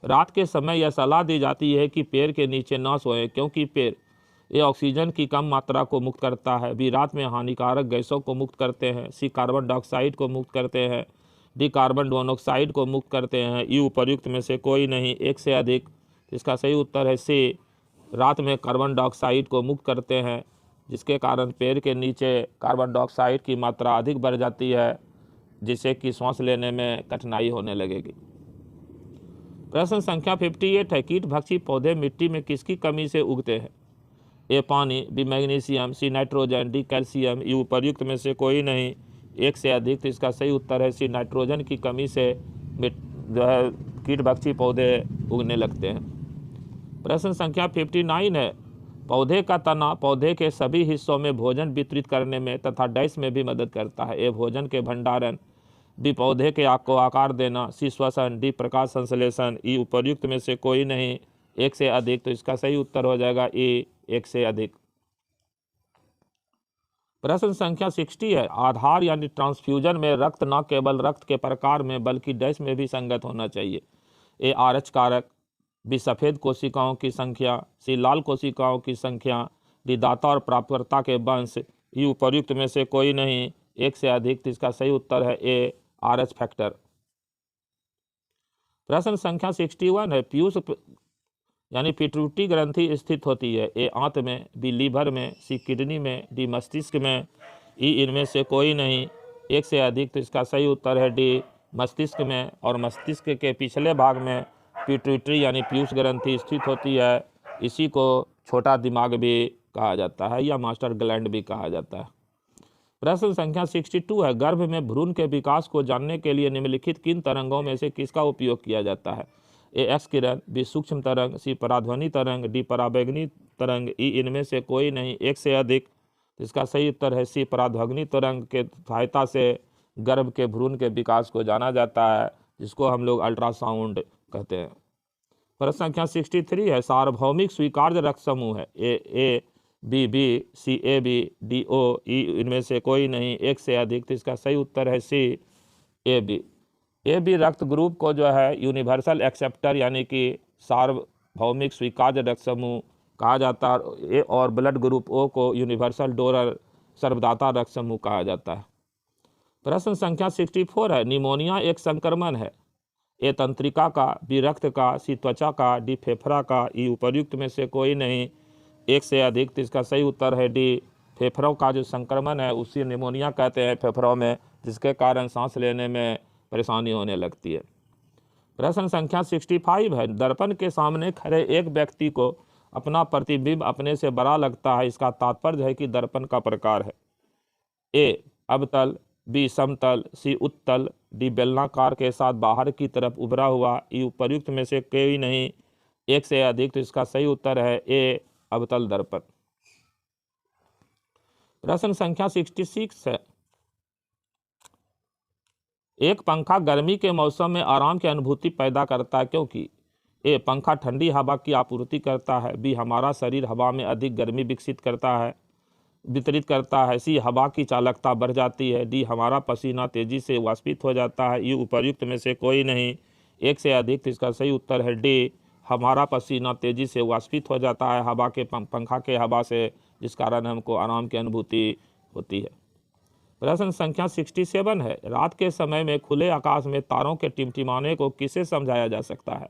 रात के समय यह सलाह दी जाती है कि पेड़ के नीचे न सोएं क्योंकि पेड़ ये ऑक्सीजन की कम मात्रा को मुक्त करता है, बी रात में हानिकारक गैसों को मुक्त करते हैं, सी कार्बन डाइऑक्साइड को मुक्त करते हैं, डी कार्बन मोनोऑक्साइड को मुक्त करते हैं, ई उपर्युक्त में से कोई नहीं, एक से अधिक। इसका सही उत्तर है सी, रात में कार्बन डाइऑक्साइड को मुक्त करते हैं, जिसके कारण पेड़ के नीचे कार्बन डाइऑक्साइड की मात्रा अधिक बढ़ जाती है, जिससे कि सांस लेने में कठिनाई होने लगेगी। प्रश्न संख्या 58 है, कीट भक्षी पौधे मिट्टी में किसकी कमी से उगते हैं, ए पानी, B magnesium, C nitrogen, D calcium, E उपर्युक्त में से कोई नहीं, एक से अधिक। तो इसका सही उत्तर है सी, नाइट्रोजन की कमी से जो है कीट भक्षी पौधे उगने लगते हैं। प्रश्न संख्या 59 है, पौधे का तना पौधे के सभी हिस्सों में भोजन वितरित करने में तथा डैश में भी मदद करता है, ए भोजन के भंडारण, बी पौधे के आग को आकार देना, सी श्वसन, डी प्रकाश संश्लेषण, ई उपर्युक्त में से कोई नहीं, एक से अधिक। तो इसका सही उत्तर हो जाएगा ए, एक से अधिक। प्रश्न संख्या 60 है, आधार यानी ट्रांसफ्यूजन में रक्त न केवल रक्त के प्रकार में बल्कि डैश में भी संगत होना चाहिए, ए आरएच कारक, बी सफ़ेद कोशिकाओं की संख्या, सी लाल कोशिकाओं की संख्या, डी दाता और प्राप्तकर्ता के वंश, ई उपर्युक्त में से कोई नहीं, एक से अधिक। तो इसका सही उत्तर है ए, आरएच फैक्टर। प्रश्न संख्या 61 है, पीयूष यानी पिट्यूटरी ग्रंथि स्थित होती है, ए आंत में, बी लीवर में, सी किडनी में, डी मस्तिष्क में, ई इनमें से कोई नहीं, एक से अधिक। तो इसका सही उत्तर है डी, मस्तिष्क में, और मस्तिष्क के पिछले भाग में पिट्यूटरी यानी पीयूष ग्रंथि स्थित होती है, इसी को छोटा दिमाग भी कहा जाता है या मास्टर ग्लैंड भी कहा जाता है। प्रश्न संख्या 62 है, गर्भ में भ्रूण के विकास को जानने के लिए निम्नलिखित किन तरंगों में से किसका उपयोग किया जाता है, ए एक्स किरण, बी सूक्ष्म तरंग, सी पराध्वनि तरंग, डी पराबैंगनी तरंग, ई इनमें से कोई नहीं, एक से अधिक। इसका सही उत्तर है सी, पराध्वनि तरंग के सहायता से गर्भ के भ्रूण के विकास को जाना जाता है, जिसको हम लोग अल्ट्रासाउंड कहते हैं। प्रश्न संख्या 63 है, सार्वभौमिक स्वीकार्य रक्त समूह है, A B B, C A B, D O, E इनमें से कोई नहीं, एक से अधिक। तो इसका सही उत्तर है सी, ए बी। ए बी रक्त ग्रुप को जो है यूनिवर्सल एक्सेप्टर यानी कि सार्वभौमिक स्वीकार्य रक्त समूह कहा जाता है, और ब्लड ग्रुप ओ को यूनिवर्सल डोनर सर्वदाता रक्त समूह कहा जाता है। प्रश्न संख्या 64 है, निमोनिया एक संक्रमण है, ए तंत्रिका का, बी रक्त का, सी त्वचा का, डी फेफड़ा का, ई उपर्युक्त में से कोई नहीं, एक से अधिक। तो इसका सही उत्तर है डी, फेफड़ों का जो संक्रमण है उसी निमोनिया कहते हैं फेफड़ों में, जिसके कारण सांस लेने में परेशानी होने लगती है। प्रश्न संख्या 65 है, दर्पण के सामने खड़े एक व्यक्ति को अपना प्रतिबिंब अपने से बड़ा लगता है, इसका तात्पर्य है कि दर्पण का प्रकार है, ए अवतल, बी समतल, सी उत्तल, डी बेलनाकार के साथ बाहर की तरफ उभरा हुआ, ई उपर्युक्त में से कोई नहीं, एक से अधिक। तो इसका सही उत्तर है ए, अवतल दर्पण। प्रश्न संख्या 66 है, एक पंखा गर्मी के मौसम में आराम की अनुभूति पैदा करता है क्योंकि ए पंखा ठंडी हवा की आपूर्ति करता है, बी हमारा शरीर हवा में अधिक गर्मी वितरित करता है, सी हवा की चालकता बढ़ जाती है, डी हमारा पसीना तेजी से वाष्पित हो जाता है, ये उपर्युक्त में से कोई नहीं, एक से अधिक। तो इसका सही उत्तर है डी, हमारा पसीना तेजी से वाष्पित हो जाता है हवा के पंखा के हवा से, जिस कारण हमको आराम की अनुभूति होती है। प्रश्न संख्या 67 है, रात के समय में खुले आकाश में तारों के टिमटिमाने को किसे समझाया जा सकता है,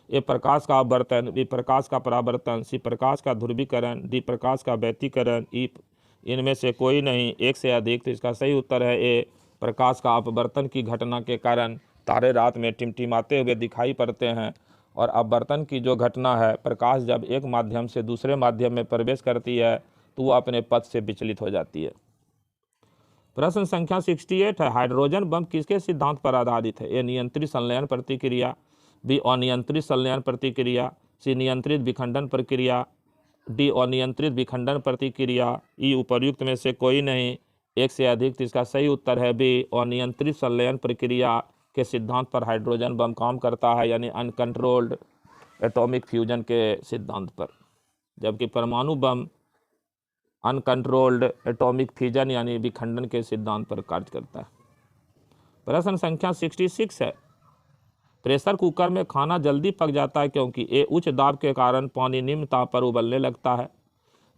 ए प्रकाश का आवर्तन, बी प्रकाश का परावर्तन, सी प्रकाश का ध्रुवीकरण, डी प्रकाश का व्यतिकरण, ई इनमें से कोई नहीं, एक से अधिक। तो इसका सही उत्तर है ए, प्रकाश का अपवर्तन की घटना के कारण तारे रात में टिमटिमाते हुए दिखाई पड़ते हैं, और अपवर्तन की जो घटना है, प्रकाश जब एक माध्यम से दूसरे माध्यम में प्रवेश करती है तो वो अपने पथ से विचलित हो जाती है। प्रश्न संख्या 68 है, हाइड्रोजन बम किसके सिद्धांत पर आधारित है, ए नियंत्रित संलयन प्रतिक्रिया, बी अनियंत्रित संलयन प्रतिक्रिया, सी नियंत्रित विखंडन प्रक्रिया, डी अनियंत्रित विखंडन प्रतिक्रिया, ई उपर्युक्त में से कोई नहीं, एक से अधिक। तो इसका सही उत्तर है बी अनियंत्रित संलयन प्रक्रिया के सिद्धांत पर हाइड्रोजन बम काम करता है, यानी अनकंट्रोल्ड एटॉमिक फ्यूजन के सिद्धांत पर, जबकि परमाणु बम अनकंट्रोल्ड एटॉमिक फ्यूजन यानी विखंडन के सिद्धांत पर कार्य करता है। प्रश्न संख्या 66 है, प्रेशर कुकर में खाना जल्दी पक जाता है क्योंकि ए उच्च दाब के कारण पानी निम्न ताप पर उबलने लगता है,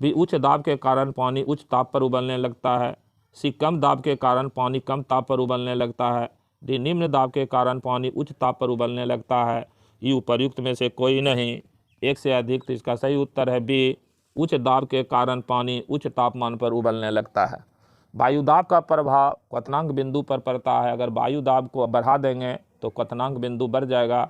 बी उच्च दाब के कारण पानी उच्च ताप पर उबलने लगता है, सी कम दाब के कारण पानी कम ताप पर उबलने लगता है, डी निम्न दाब के कारण पानी उच्च ताप पर उबलने लगता है, ई उपर्युक्त में से कोई नहीं, एक से अधिक। तो इसका सही उत्तर है बी उच्च दाब के कारण पानी उच्च तापमान पर उबलने लगता है। वायुदाब का प्रभाव क्वथनांक बिंदु पर पड़ता है। अगर वायु दाब को बढ़ा देंगे तो क्वथनांक बिंदु बढ़ जाएगा,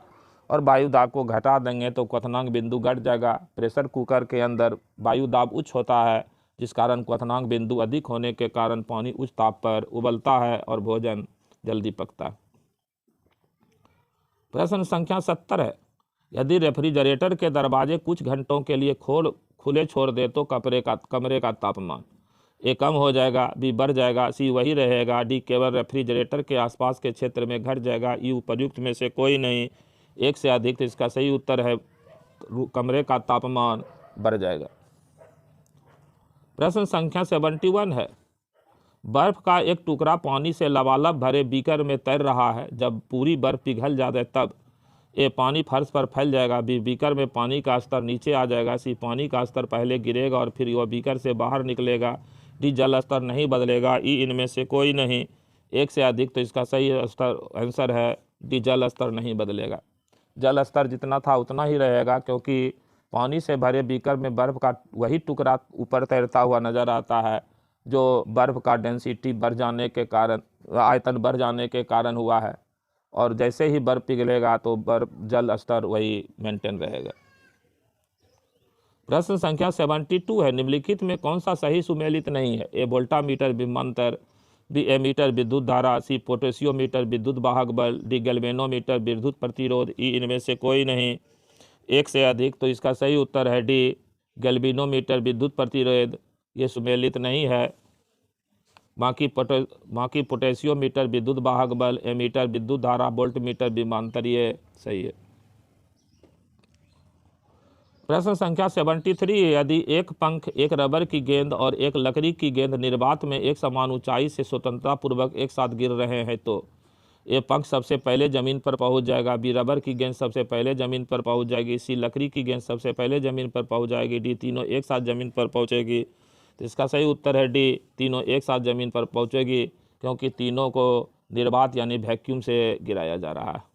और वायु दाब को घटा देंगे तो क्वथनांक बिंदु घट जाएगा। प्रेशर कुकर के अंदर वायु दाब उच्च होता है, जिस कारण क्वथनांक बिंदु अधिक होने के कारण पानी उच्च ताप पर उबलता है और भोजन जल्दी पकता है। प्रश्न संख्या 70 है, यदि रेफ्रिजरेटर के दरवाजे कुछ घंटों के लिए खुले छोड़ दे तो कमरे का तापमान ए कम हो जाएगा, बी बढ़ जाएगा, सी वही रहेगा, डी केवल रेफ्रिजरेटर के आसपास के क्षेत्र में घट जाएगा, ई उपर्युक्त में से कोई नहीं, एक से अधिक। तो इसका सही उत्तर है कमरे का तापमान बढ़ जाएगा। प्रश्न संख्या 71 है, बर्फ का एक टुकड़ा पानी से लबालब भरे बीकर में तैर रहा है, जब पूरी बर्फ पिघल जाए तब ए पानी फर्श पर फैल जाएगा, बी बीकर में पानी का स्तर नीचे आ जाएगा, सी पानी का स्तर पहले गिरेगा और फिर वह बीकर से बाहर निकलेगा, डी जल स्तर नहीं बदलेगा, ई इनमें से कोई नहीं, एक से अधिक। तो इसका सही आंसर है डी जल स्तर नहीं बदलेगा। जल स्तर जितना था उतना ही रहेगा, क्योंकि पानी से भरे बीकर में बर्फ का वही टुकड़ा ऊपर तैरता हुआ नजर आता है जो बर्फ का डेंसिटी बढ़ जाने के कारण, आयतन बढ़ जाने के कारण हुआ है, और जैसे ही बर्फ पिघलेगा तो बर्फ जल स्तर वही मेंटेन रहेगा। प्रश्न संख्या 72 है, निम्नलिखित में कौन सा सही सुमेलित नहीं है? ए वोल्टामीटर विभवांतर, बी एमीटर विद्युत धारा, सी पोटेशियोमीटर विद्युत वाहक बल, डी गैल्वेनोमीटर विद्युत प्रतिरोध, ई इनमें से कोई नहीं, एक से अधिक। तो इसका सही उत्तर है डी गैल्वेनोमीटर विद्युत प्रतिरोध, ये सुमेलित नहीं है। बाकी पोटेशियोमीटर विद्युत वाहक बल, एमीटर विद्युत धारा, वोल्टमीटर विभवांतर, ये सही है। प्रश्न संख्या 73 है, यदि एक पंख, एक रबर की गेंद और एक लकड़ी की गेंद निर्वात में एक समान ऊंचाई से स्वतंत्रता पूर्वक एक साथ गिर रहे हैं तो ये पंख सबसे पहले जमीन पर पहुंच जाएगा, बी रबर की गेंद सबसे पहले जमीन पर पहुंच जाएगी, सी लकड़ी की गेंद सबसे पहले जमीन पर पहुंच जाएगी, डी तीनों एक साथ जमीन पर पहुंचेगी। तो इसका सही उत्तर है डी तीनों एक साथ जमीन पर पहुंचेगी, क्योंकि तीनों को निर्वात यानी वैक्यूम से गिराया जा रहा है।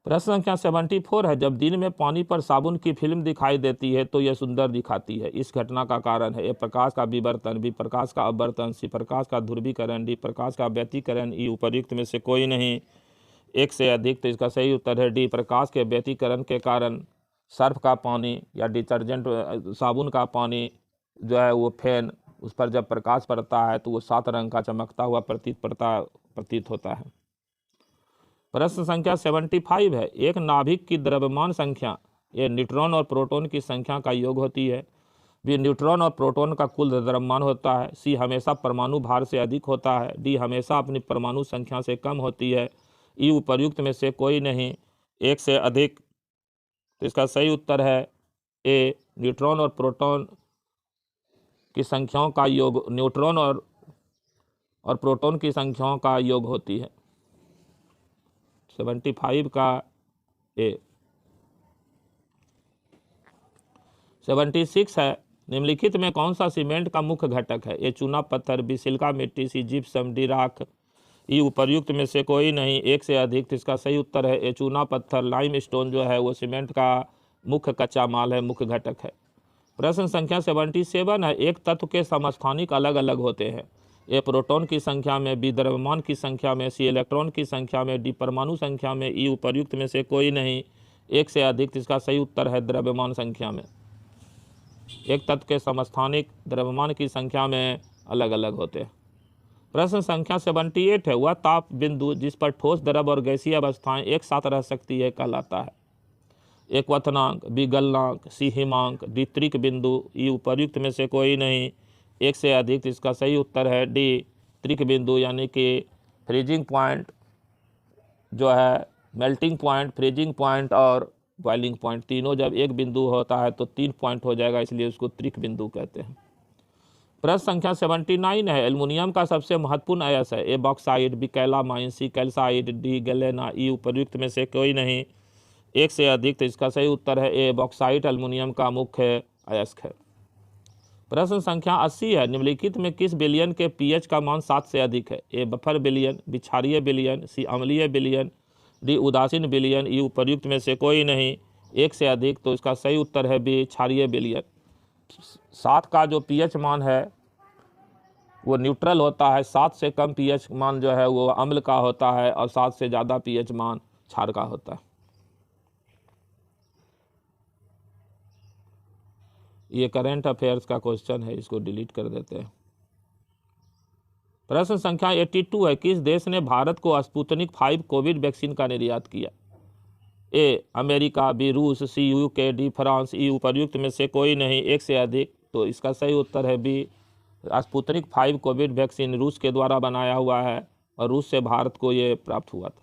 प्रश्न संख्या 74 है, जब दिन में पानी पर साबुन की फिल्म दिखाई देती है तो यह सुंदर दिखाती है, इस घटना का कारण है? ए प्रकाश का विवर्तन, बी प्रकाश का अपवर्तन, सी प्रकाश का ध्रुवीकरण, डी प्रकाश का व्यतिकरण, ई उपर्युक्त में से कोई नहीं, एक से अधिक। तो इसका सही उत्तर है डी प्रकाश के व्यतिकरण के कारण सर्फ का पानी या डिटर्जेंट साबुन का पानी जो है वो फेन, उस पर जब प्रकाश पड़ता है तो वो 7 रंग का चमकता हुआ प्रतीत होता है। प्रश्न संख्या 75 है, एक नाभिक की द्रव्यमान संख्या ये न्यूट्रॉन और प्रोटॉन की संख्या का योग होती है, बी न्यूट्रॉन और प्रोटॉन का कुल द्रव्यमान होता है, सी हमेशा परमाणु भार से अधिक होता है, डी हमेशा अपनी परमाणु संख्या से कम होती है, ई उपर्युक्त में से कोई नहीं, एक से अधिक। तो इसका सही उत्तर है ए न्यूट्रॉन और प्रोटॉन की संख्याओं का योग, न्यूट्रॉन और प्रोटॉन की संख्याओं का योग होती है। 75 का ए। 76 है, निम्नलिखित में कौन सा सीमेंट का मुख्य घटक है? ए चूना पत्थर, बी सिलिका मिट्टी, सी जिप्सम, डी राख, ई उपर्युक्त में से कोई नहीं, एक से अधिक। तो इसका सही उत्तर है ए चूना पत्थर, लाइम स्टोन जो है वो सीमेंट का मुख्य कच्चा माल है, मुख्य घटक है। प्रश्न संख्या 77 है, एक तत्व के समस्थानिक अलग अलग होते हैं, ए प्रोटॉन की संख्या में, बी द्रव्यमान की संख्या में, सी इलेक्ट्रॉन की संख्या में, डी परमाणु संख्या में, ई उपर्युक्त में से कोई नहीं, एक से अधिक। इसका सही उत्तर है द्रव्यमान संख्या में। एक तत्व के समस्थानिक द्रव्यमान की संख्या में अलग अलग होते हैं। प्रश्न संख्या 78 है, वह ताप बिंदु जिस पर ठोस, द्रव और गैसीय अवस्थाएं एक साथ रह सकती है कहलाता है? ए क्वथनांक, बी गलनांक, सी हिमांक, डी त्रिक बिंदु, ई उपर्युक्त में से कोई नहीं, एक से अधिक। तो इसका सही उत्तर है डी त्रिक बिंदु, यानी कि फ्रीजिंग पॉइंट जो है, मेल्टिंग पॉइंट, फ्रीजिंग पॉइंट और बॉइलिंग पॉइंट, तीनों जब एक बिंदु होता है तो 3 पॉइंट हो जाएगा, इसलिए उसको त्रिक बिंदु कहते हैं। प्रश्न संख्या 79 है, एल्युमिनियम का सबसे महत्वपूर्ण अयस्क है, ए बॉक्साइट, बी कैलामाइन, सी कैल्साइट, डी गैलेना, ई उपर्युक्त में से कोई नहीं, एक से अधिक। तो इसका सही उत्तर है ए बॉक्साइट एल्युमिनियम का मुख्य अयस्क है। प्रश्न संख्या 80 है, निम्नलिखित में किस बिलियन के पीएच का मान 7 से अधिक है, ए बफर बिलियन, बी क्षारीय बिलियन, सी अम्लीय बिलियन, डी उदासीन बिलियन, ई उपर्युक्त में से कोई नहीं, एक से अधिक। तो इसका सही उत्तर है बी क्षारीय बिलियन। 7 का जो पीएच मान है वो न्यूट्रल होता है, 7 से कम पीएच मान जो है वो अम्ल का होता है और 7 से ज़्यादा पीएच मान क्षार का होता है। ये करंट अफेयर्स का क्वेश्चन है, इसको डिलीट कर देते हैं। प्रश्न संख्या 82 है, किस देश ने भारत को स्पुतनिक 5 कोविड वैक्सीन का निर्यात किया, ए अमेरिका, बी रूस, सी यूके, डी फ्रांस, ई उपर्युक्त में से कोई नहीं, एक से अधिक। तो इसका सही उत्तर है बी स्पुतनिक 5 कोविड वैक्सीन रूस के द्वारा बनाया हुआ है और रूस से भारत को ये प्राप्त हुआ था।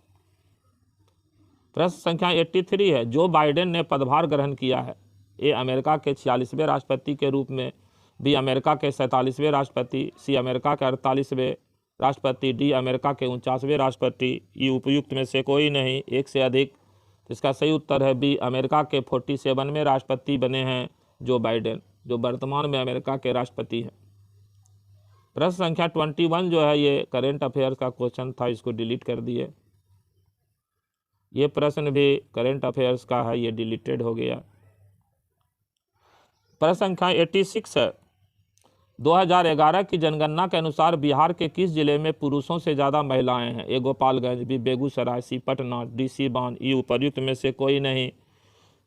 प्रश्न संख्या 83 है, जो बाइडेन ने पदभार ग्रहण किया है, ए अमेरिका के 46वें राष्ट्रपति के रूप में, बी अमेरिका के 47वें राष्ट्रपति, सी अमेरिका के 48वें राष्ट्रपति, डी अमेरिका के 49वें राष्ट्रपति, ई उपयुक्त में से कोई नहीं, एक से अधिक। इसका सही उत्तर है बी अमेरिका के 47वें राष्ट्रपति बने हैं जो बाइडेन, जो वर्तमान में अमेरिका के राष्ट्रपति हैं। प्रश्न संख्या 21 जो है ये करेंट अफेयर्स का क्वेश्चन था, इसको डिलीट कर दिए। ये प्रश्न भी करेंट अफेयर्स का है, ये डिलीटेड हो गया। प्रश्न संख्या 86 है, 2011 की जनगणना के अनुसार बिहार के किस जिले में पुरुषों से ज़्यादा महिलाएं हैं, ए गोपालगंज, बी बेगूसराय, सी पटना, डी सीवान, ई उपर्युक्त में से कोई नहीं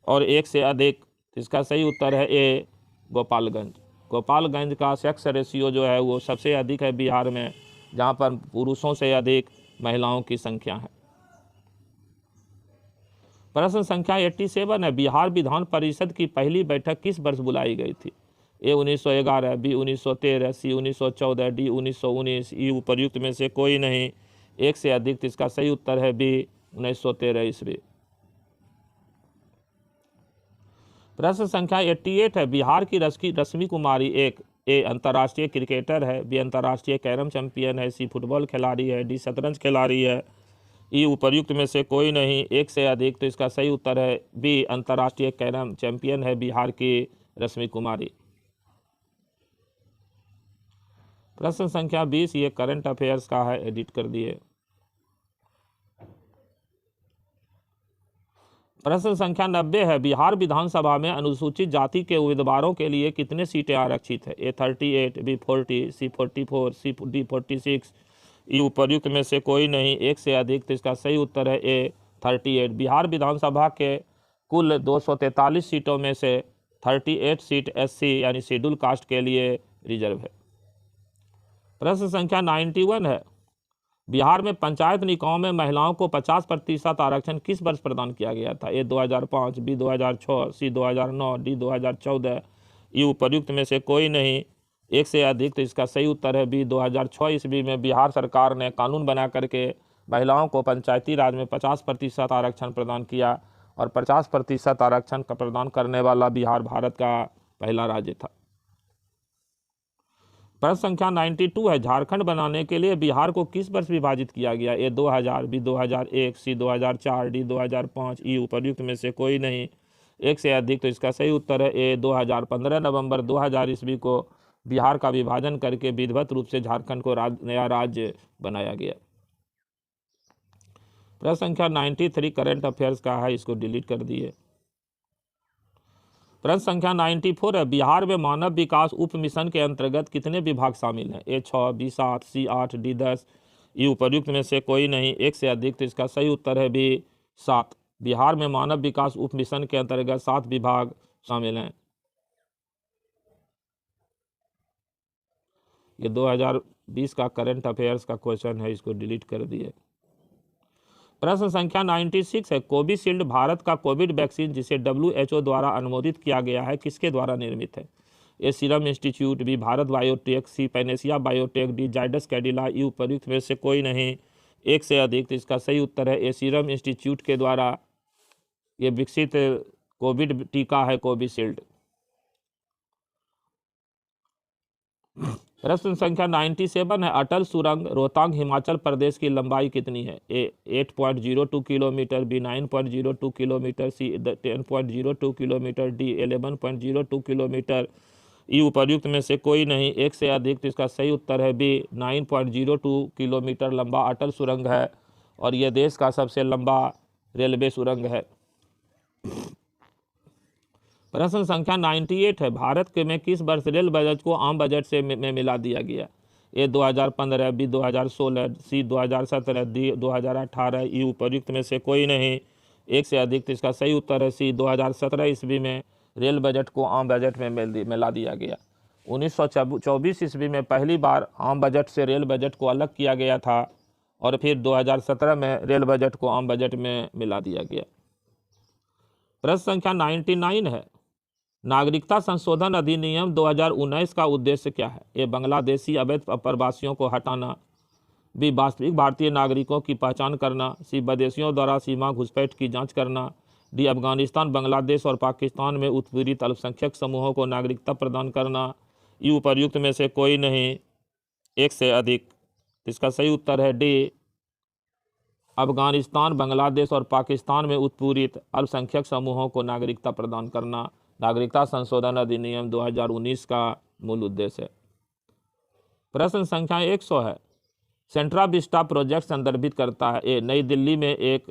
और एक से अधिक। इसका सही उत्तर है ए गोपालगंज। गोपालगंज का सेक्स रेशियो जो है वो सबसे अधिक है बिहार में, जहाँ पर पुरुषों से अधिक महिलाओं की संख्या है। प्रश्न संख्या 87 है, बिहार विधान परिषद की पहली बैठक किस वर्ष बुलाई गई थी, ए 1911, बी 1913, सी 1914, डी 1919, ई उपर्युक्त में से कोई नहीं, एक से अधिक। इसका सही उत्तर है बी 1913 ईस्वी। प्रश्न संख्या 88 है, बिहार की रश्मि कुमारी एक ए अंतर्राष्ट्रीय क्रिकेटर है, बी अंतर्राष्ट्रीय कैरम चैंपियन है, सी फुटबॉल खिलाड़ी है, डी शतरंज खिलाड़ी है, ई उपर्युक्त में से कोई नहीं, एक से अधिक। तो इसका सही उत्तर है बी अंतर्राष्ट्रीय कैरम चैंपियन है बिहार की रश्मि कुमारी। प्रश्न संख्या 20 ये करंट अफेयर्स का है, एडिट कर दिए। प्रश्न संख्या 90 है, बिहार विधानसभा में अनुसूचित जाति के उम्मीदवारों के लिए कितने सीटें आरक्षित है, ए 38, बी 40, सी 44, सी डी 46, ई उपर्युक्त में से कोई नहीं, एक से अधिक। तो इसका सही उत्तर है ए 38। बिहार विधानसभा के कुल 243 सीटों में से 38 सीट एससी यानी शेड्यूल कास्ट के लिए रिजर्व है। प्रश्न संख्या 91 है, बिहार में पंचायत निकायों में महिलाओं को 50% आरक्षण किस वर्ष प्रदान किया गया था, ए 2005, बी 2006, सी 2009, डी 2014, ई उपर्युक्त में से कोई नहीं, एक से अधिक। तो इसका सही उत्तर है बी 2006 ईस्वी में बिहार सरकार ने कानून बना करके महिलाओं को पंचायती राज में 50% आरक्षण प्रदान किया और 50% आरक्षण का प्रदान करने वाला बिहार भारत का पहला राज्य था। प्रश्न संख्या 92 है, झारखंड बनाने के लिए बिहार को किस वर्ष विभाजित किया गया, ए 2000, बी 2001, सी 2004, डी 2005, ई उपर्युक्त में से कोई नहीं, एक से अधिक। तो इसका सही उत्तर है ए 2000। 15 नवंबर 2000 ईस्वी को बिहार का विभाजन करके विधिवत रूप से झारखंड को नया राज्य बनाया गया। प्रश्न संख्या 93 करंट अफेयर्स का है, इसको डिलीट कर दिए। प्रश्न संख्या 94 है, बिहार में मानव विकास उप मिशन के अंतर्गत कितने विभाग शामिल हैं, ए 6, बी 7, सी 8, डी 10, ई उपर्युक्त में से कोई नहीं, एक से अधिक। तो इसका सही उत्तर है बी 7। बिहार में मानव विकास उप मिशन के अंतर्गत 7 विभाग शामिल हैं। ये 2020 का करंट अफेयर्स का क्वेश्चन है, इसको डिलीट कर दिए। प्रश्न संख्या 96 है, कोविशील्ड भारत का कोविड वैक्सीन जिसे WHO द्वारा अनुमोदित किया गया है किसके द्वारा निर्मित है? A Serum Institute, B Bharat Biotech, C Panacea Biotech, D Zydus Cadila. E उपर्युक्त में से कोई नहीं, एक से अधिक। तो इसका सही उत्तर है ए सीरम इंस्टीट्यूट के द्वारा ये विकसित कोविड टीका है कोविशील्ड। प्रश्न संख्या 97 है, अटल सुरंग रोहतांग हिमाचल प्रदेश की लंबाई कितनी है? ए 8.02 किलोमीटर, बी 9.02 किलोमीटर, सी 10.02 किलोमीटर, डी 11.02 किलोमीटर। ई उपर्युक्त में से कोई नहीं, एक से अधिक। तो इसका सही उत्तर है बी 9.02 किलोमीटर लंबा अटल सुरंग है और यह देश का सबसे लंबा रेलवे सुरंग है। प्रश्न संख्या 98 है, भारत के में किस वर्ष रेल बजट को आम बजट से में मिला दिया गया? ए 2015, बी 2016, सी 2017, डी 2018। ई उपर्युक्त में से कोई नहीं, एक से अधिक। तो इसका सही उत्तर है सी 2017 ईस्वी में रेल बजट को आम बजट में मिला दिया गया। 1924 ईस्वी में पहली बार आम बजट से रेल बजट को अलग किया गया था और फिर 2017 में रेल बजट को आम बजट में मिला दिया गया। प्रश्न संख्या 99 है, नागरिकता संशोधन अधिनियम 2019 का उद्देश्य क्या है? ए बांग्लादेशी अवैध प्रवासियों को हटाना, बी वास्तविक भारतीय नागरिकों की पहचान करना, सी विदेशियों द्वारा सीमा घुसपैठ की जांच करना, डी अफगानिस्तान, बांग्लादेश और पाकिस्तान में उत्पीड़ित अल्पसंख्यक समूहों को नागरिकता प्रदान करना। ई उपर्युक्त में से कोई नहीं, एक से अधिक। इसका सही उत्तर है डी अफगानिस्तान, बांग्लादेश और पाकिस्तान में उत्पीड़ित अल्पसंख्यक समूहों को नागरिकता प्रदान करना नागरिकता संशोधन अधिनियम 2019 का मूल उद्देश्य है। प्रश्न संख्या 100 है, सेंट्रा विस्टा प्रोजेक्ट संदर्भित करता है? ए नई दिल्ली में एक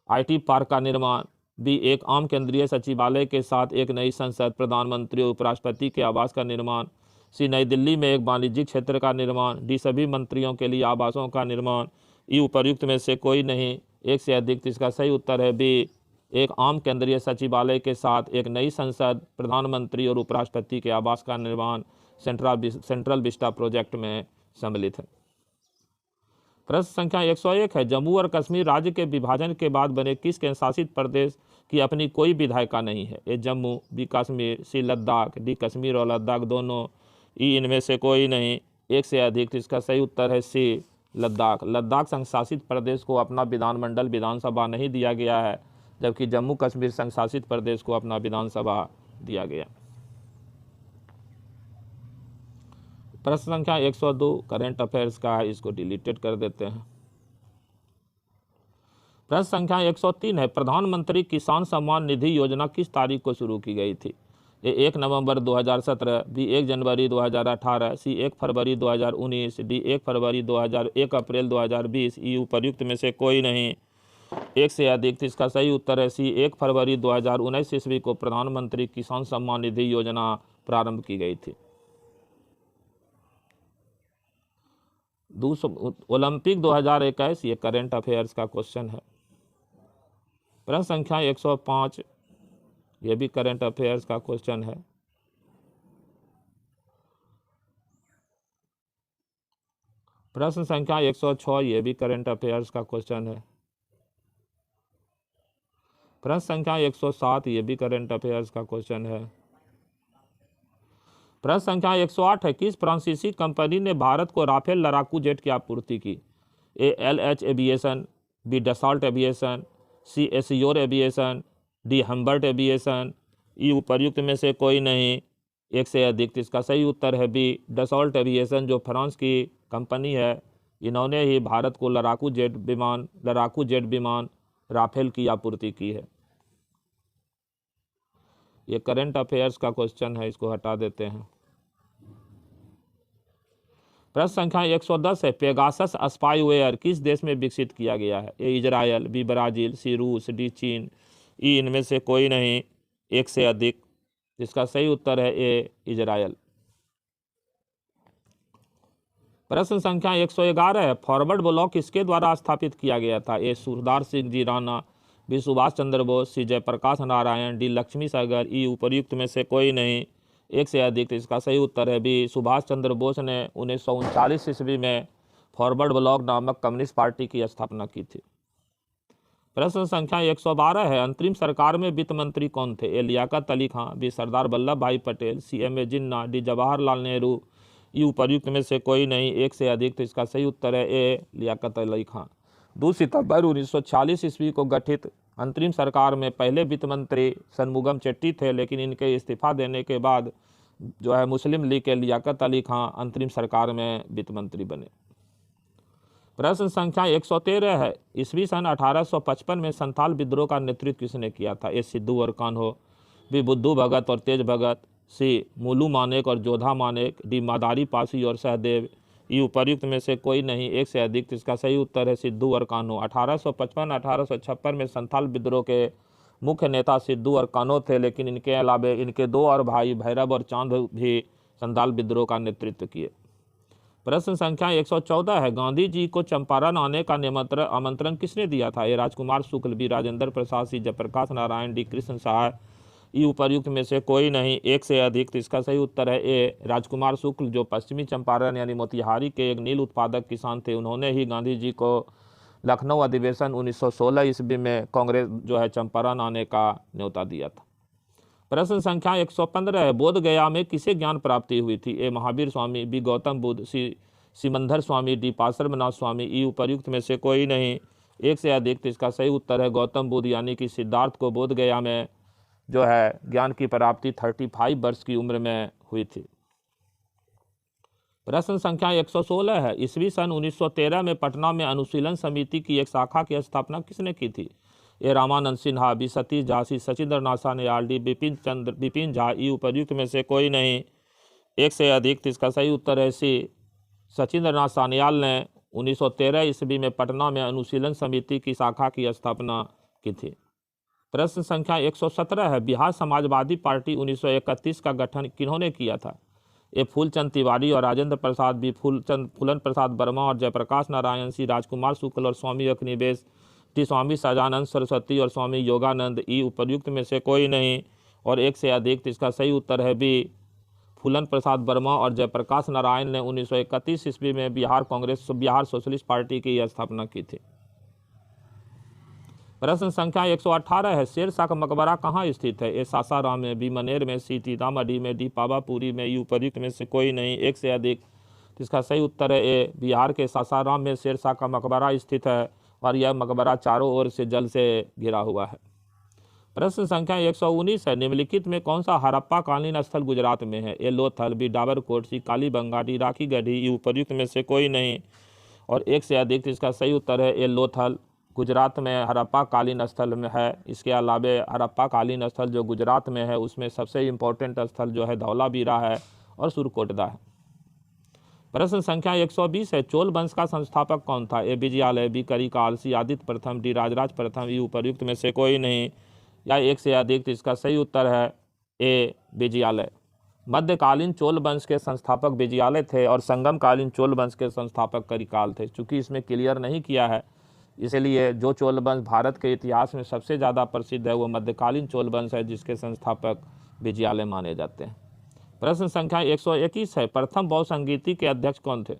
IT पार्क का निर्माण, बी एक आम केंद्रीय सचिवालय के साथ एक नई संसद, प्रधानमंत्री और उपराष्ट्रपति के आवास का निर्माण, सी नई दिल्ली में एक वाणिज्यिक क्षेत्र का निर्माण, डी सभी मंत्रियों के लिए आवासों का निर्माण। ई उपर्युक्त में से कोई नहीं, एक से अधिक। इसका सही उत्तर है बी एक आम केंद्रीय सचिवालय के साथ एक नई संसद, प्रधानमंत्री और उपराष्ट्रपति के आवास का निर्माण सेंट्रल विस्टा प्रोजेक्ट में सम्मिलित है। प्रश्न संख्या 101 है, जम्मू और कश्मीर राज्य के विभाजन के बाद बने किस केंद्र शासित प्रदेश की अपनी कोई विधायिका नहीं है? ए जम्मू, बी कश्मीर, सी लद्दाख, डी कश्मीर और लद्दाख दोनों। ई इनमें से कोई नहीं, एक से अधिक। इसका सही उत्तर है सी लद्दाख। लद्दाख संघ शासित प्रदेश को अपना विधानमंडल विधानसभा नहीं दिया गया है, जबकि जम्मू कश्मीर संघ शासित प्रदेश को अपना विधानसभा दिया गया। प्रश्न संख्या 102 करंट अफेयर्स का है, इसको डिलीटेड कर देते हैं। प्रश्न संख्या 103 है, प्रधानमंत्री किसान सम्मान निधि योजना किस तारीख को शुरू की गई थी? ए 1 नवंबर 2017, बी 1 जनवरी 2018, सी 1 फरवरी 2019, डी 1 फरवरी 1 अप्रैल 2020। ई उपर्युक्त में से कोई नहीं, एक से अधिक। इसका सही उत्तर है सी 1 फरवरी 2019 ईस्वी को प्रधानमंत्री किसान सम्मान निधि योजना प्रारंभ की गई थी। ओलंपिक 2021 ये करंट अफेयर्स का क्वेश्चन है। प्रश्न संख्या 105 ये भी करंट अफेयर्स का क्वेश्चन है। प्रश्न संख्या 106 ये भी करंट अफेयर्स का क्वेश्चन है। प्रश्न संख्या 107 ये भी करंट अफेयर्स का क्वेश्चन है। प्रश्न संख्या 108 है, किस फ्रांसीसी कंपनी ने भारत को राफेल लड़ाकू जेट की आपूर्ति की? A LH Aviation, B Dassault Aviation, C एसियोर Aviation, D Humbert Aviation. E उपर्युक्त में से कोई नहीं, एक से अधिक। इसका सही उत्तर है बी डसॉल्ट एविएशन, जो फ्रांस की कंपनी है। इन्होंने ही भारत को लड़ाकू जेट विमान राफेल की आपूर्ति की है। ये करंट अफेयर्स का क्वेश्चन है, इसको हटा देते हैं। प्रश्न संख्या 110 है, पेगासस स्पाईवेयर किस देश में विकसित किया गया है? ए इजरायल, बी ब्राजील, सी रूस, डी चीन। ई इनमें से कोई नहीं, एक से अधिक। इसका सही उत्तर है ए इजरायल। प्रश्न संख्या 111 है, फॉरवर्ड ब्लॉक किसके द्वारा स्थापित किया गया था? ए सूरदास सिंह जी राणा, बी सुभाष चंद्र बोस, सी जयप्रकाश नारायण, डी लक्ष्मी सागर। ई उपर्युक्त में से कोई नहीं, एक से अधिक। इसका सही उत्तर है बी सुभाष चंद्र बोस ने 1939 ईस्वी में फॉरवर्ड ब्लॉक नामक कम्युनिस्ट पार्टी की स्थापना की थी। प्रश्न संख्या 112 है, अंतरिम सरकार में वित्त मंत्री कौन थे? A Liaquat Ali Khan, B Sardar Vallabh Bhai Patel, C M A Jinnah, D Jawaharlal Nehru, E उपर्युक्त में से कोई नहीं, एक से अधिक। तो इसका सही उत्तर है ए लियाकत अली खां। 2 सितंबर 1946 ईस्वी को गठित अंतरिम सरकार में पहले वित्त मंत्री शनमुगम चेट्टी थे, लेकिन इनके इस्तीफा देने के बाद जो है मुस्लिम लीग के लियाकत अली खां अंतरिम सरकार में वित्त मंत्री बने। प्रश्न संख्या 113 है, ईस्वी सन 1855 में संथाल विद्रोह का नेतृत्व किसने किया था? ए सिद्धू और कान्हो, बी बुद्धू भगत और तेज भगत, सी मुलू मानेक और जोधा मानेक, डी मादारी पासी और सहदेव, ई उपर्युक्त में से कोई नहीं, एक से अधिक। इसका सही उत्तर है सिद्धू और कान्हो। 1855-1856 में संथाल विद्रोह के मुख्य नेता सिद्धू और कान्हो थे, लेकिन इनके अलावा इनके 2 और भाई भैरव और चांद भी संथाल विद्रोह का नेतृत्व किए। प्रश्न संख्या 114 है, गांधी जी को चंपारण आने का आमंत्रण किसने दिया था? ए राजकुमार शुक्ल, बी राजेंद्र प्रसाद, सी जयप्रकाश नारायण, डी कृष्ण सहाय, ई उपर्युक्त में से कोई नहीं, एक से अधिक। तो इसका सही उत्तर है ए राजकुमार शुक्ल, जो पश्चिमी चंपारण यानी मोतिहारी के एक नील उत्पादक किसान थे। उन्होंने ही गांधी जी को लखनऊ अधिवेशन 1916 ईस्वी में कांग्रेस जो है चंपारण आने का न्योता दिया था। प्रश्न संख्या 115 है, बोध गया में किसे ज्ञान प्राप्ति हुई थी? ए महावीर स्वामी, बी गौतम बुद्ध, सी सिमंदर स्वामी, डी पार्श्वनाथ स्वामी, ई उपर्युक्त में से कोई नहीं, एक से अधिक। तो इसका सही उत्तर है गौतम बुद्ध, यानी कि सिद्धार्थ को बोध गया में जो है ज्ञान की प्राप्ति 35 वर्ष की उम्र में हुई थी। प्रश्न संख्या 116 है, ईस्वी सन 1913 में पटना में अनुशीलन समिति की एक शाखा की स्थापना किसने की थी? ए रामानंद सिन्हा, बी सतीश झा, सी सचिंद्र नाथ सान्याल, डी बिपिन झा, ई उपर्युक्त में से कोई नहीं, एक से अधिक। इसका सही उत्तर है सी सचिंद्र नाथ सान्याल ने 1913 ईस्वी में पटना में अनुशीलन समिति की शाखा की स्थापना की थी। प्रश्न संख्या 117 है, बिहार समाजवादी पार्टी 1931 का गठन किन्होंने किया था? ए फूलचंद तिवारी और राजेंद्र प्रसाद, बी फूलन प्रसाद वर्मा और जयप्रकाश नारायण, सी राजकुमार शुक्ल और स्वामी अग्निवेश, टी स्वामी सजानंद सरस्वती और स्वामी योगानंद, ई उपर्युक्त में से कोई नहीं, और एक से अधिक। इसका सही उत्तर है बी फूलन प्रसाद वर्मा और जयप्रकाश नारायण ने 1931 ईस्वी में बिहार सोशलिस्ट पार्टी की स्थापना की थी। प्रश्न संख्या 118 है, शेरशाह का मकबरा कहाँ स्थित है? ए सासाराम में, बी मनेर में, सी सीतामढ़ी में, डी पावापुरी में, ई उपर्युक्त में से कोई नहीं, एक से अधिक। इसका सही उत्तर है ए बिहार के सासाराम में शेरशाह का मकबरा स्थित है, और यह मकबरा चारों ओर से जल से घिरा हुआ है। प्रश्न संख्या 119 है, निम्नलिखित में कौन सा हड़प्पा कालीन स्थल गुजरात में है? ए लोथल, बी डाबरकोट, सी कालीबंगा, डी राखी गढ़ी, ई उपर्युक्त में से कोई नहीं, और एक से अधिक। इसका सही उत्तर है ए लोथल, गुजरात में हड़प्पा कालीन स्थल में है। इसके अलावा हड़प्पा कालीन स्थल जो गुजरात में है उसमें सबसे इम्पोर्टेंट स्थल जो है धौलावीरा है और सुरकोटदा है। प्रश्न संख्या 120 है, चोल वंश का संस्थापक कौन था? ए विजयालय, बी करिकाल, सी आदित्य प्रथम, डी राजराज प्रथम, ई उपर्युक्त में से कोई नहीं, या एक से अधिक। इसका सही उत्तर है ए विजयालय। मध्यकालीन चोल वंश के संस्थापक विजयालय थे और संगमकालीन चोल वंश के संस्थापक करिकाल थे। चूँकि इसमें क्लियर नहीं किया है, इसलिए जो चोल वंश भारत के इतिहास में सबसे ज़्यादा प्रसिद्ध है वो मध्यकालीन चोल वंश है, जिसके संस्थापक विजयालय माने जाते हैं। प्रश्न संख्या 121 है, प्रथम बौद्ध संगीति के अध्यक्ष कौन थे?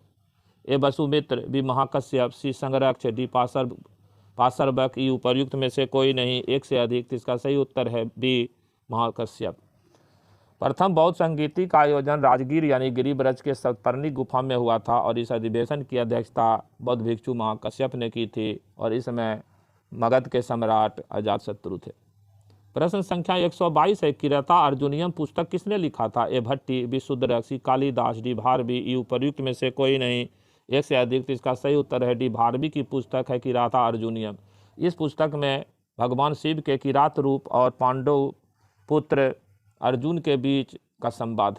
ए वसुमित्र, बी महाकश्यप, सी संगरक्ष, डी पार्श्वक, ई उपर्युक्त में से कोई नहीं, एक से अधिक। इसका सही उत्तर है बी महाकश्यप। प्रथम बौद्ध संगीति का आयोजन राजगीर यानी गिरिब्रज के सतपर्णी गुफा में हुआ था, और इस अधिवेशन की अध्यक्षता बौद्ध भिक्षु महाकश्यप ने की थी, और इसमें मगध के सम्राट अजातशत्रु थे। प्रश्न संख्या 122 है, किराता अर्जुनियम पुस्तक किसने लिखा था? ए भट्टी, बी शूद्रक, सी कालिदास, डी भारवी, ई उपर्युक्त में से कोई नहीं, एक से अधिक। तो इसका सही उत्तर है डी भारवी की पुस्तक है किराता अर्जुनियम। इस पुस्तक में भगवान शिव के किरात रूप और पांडव पुत्र अर्जुन के बीच का संवाद।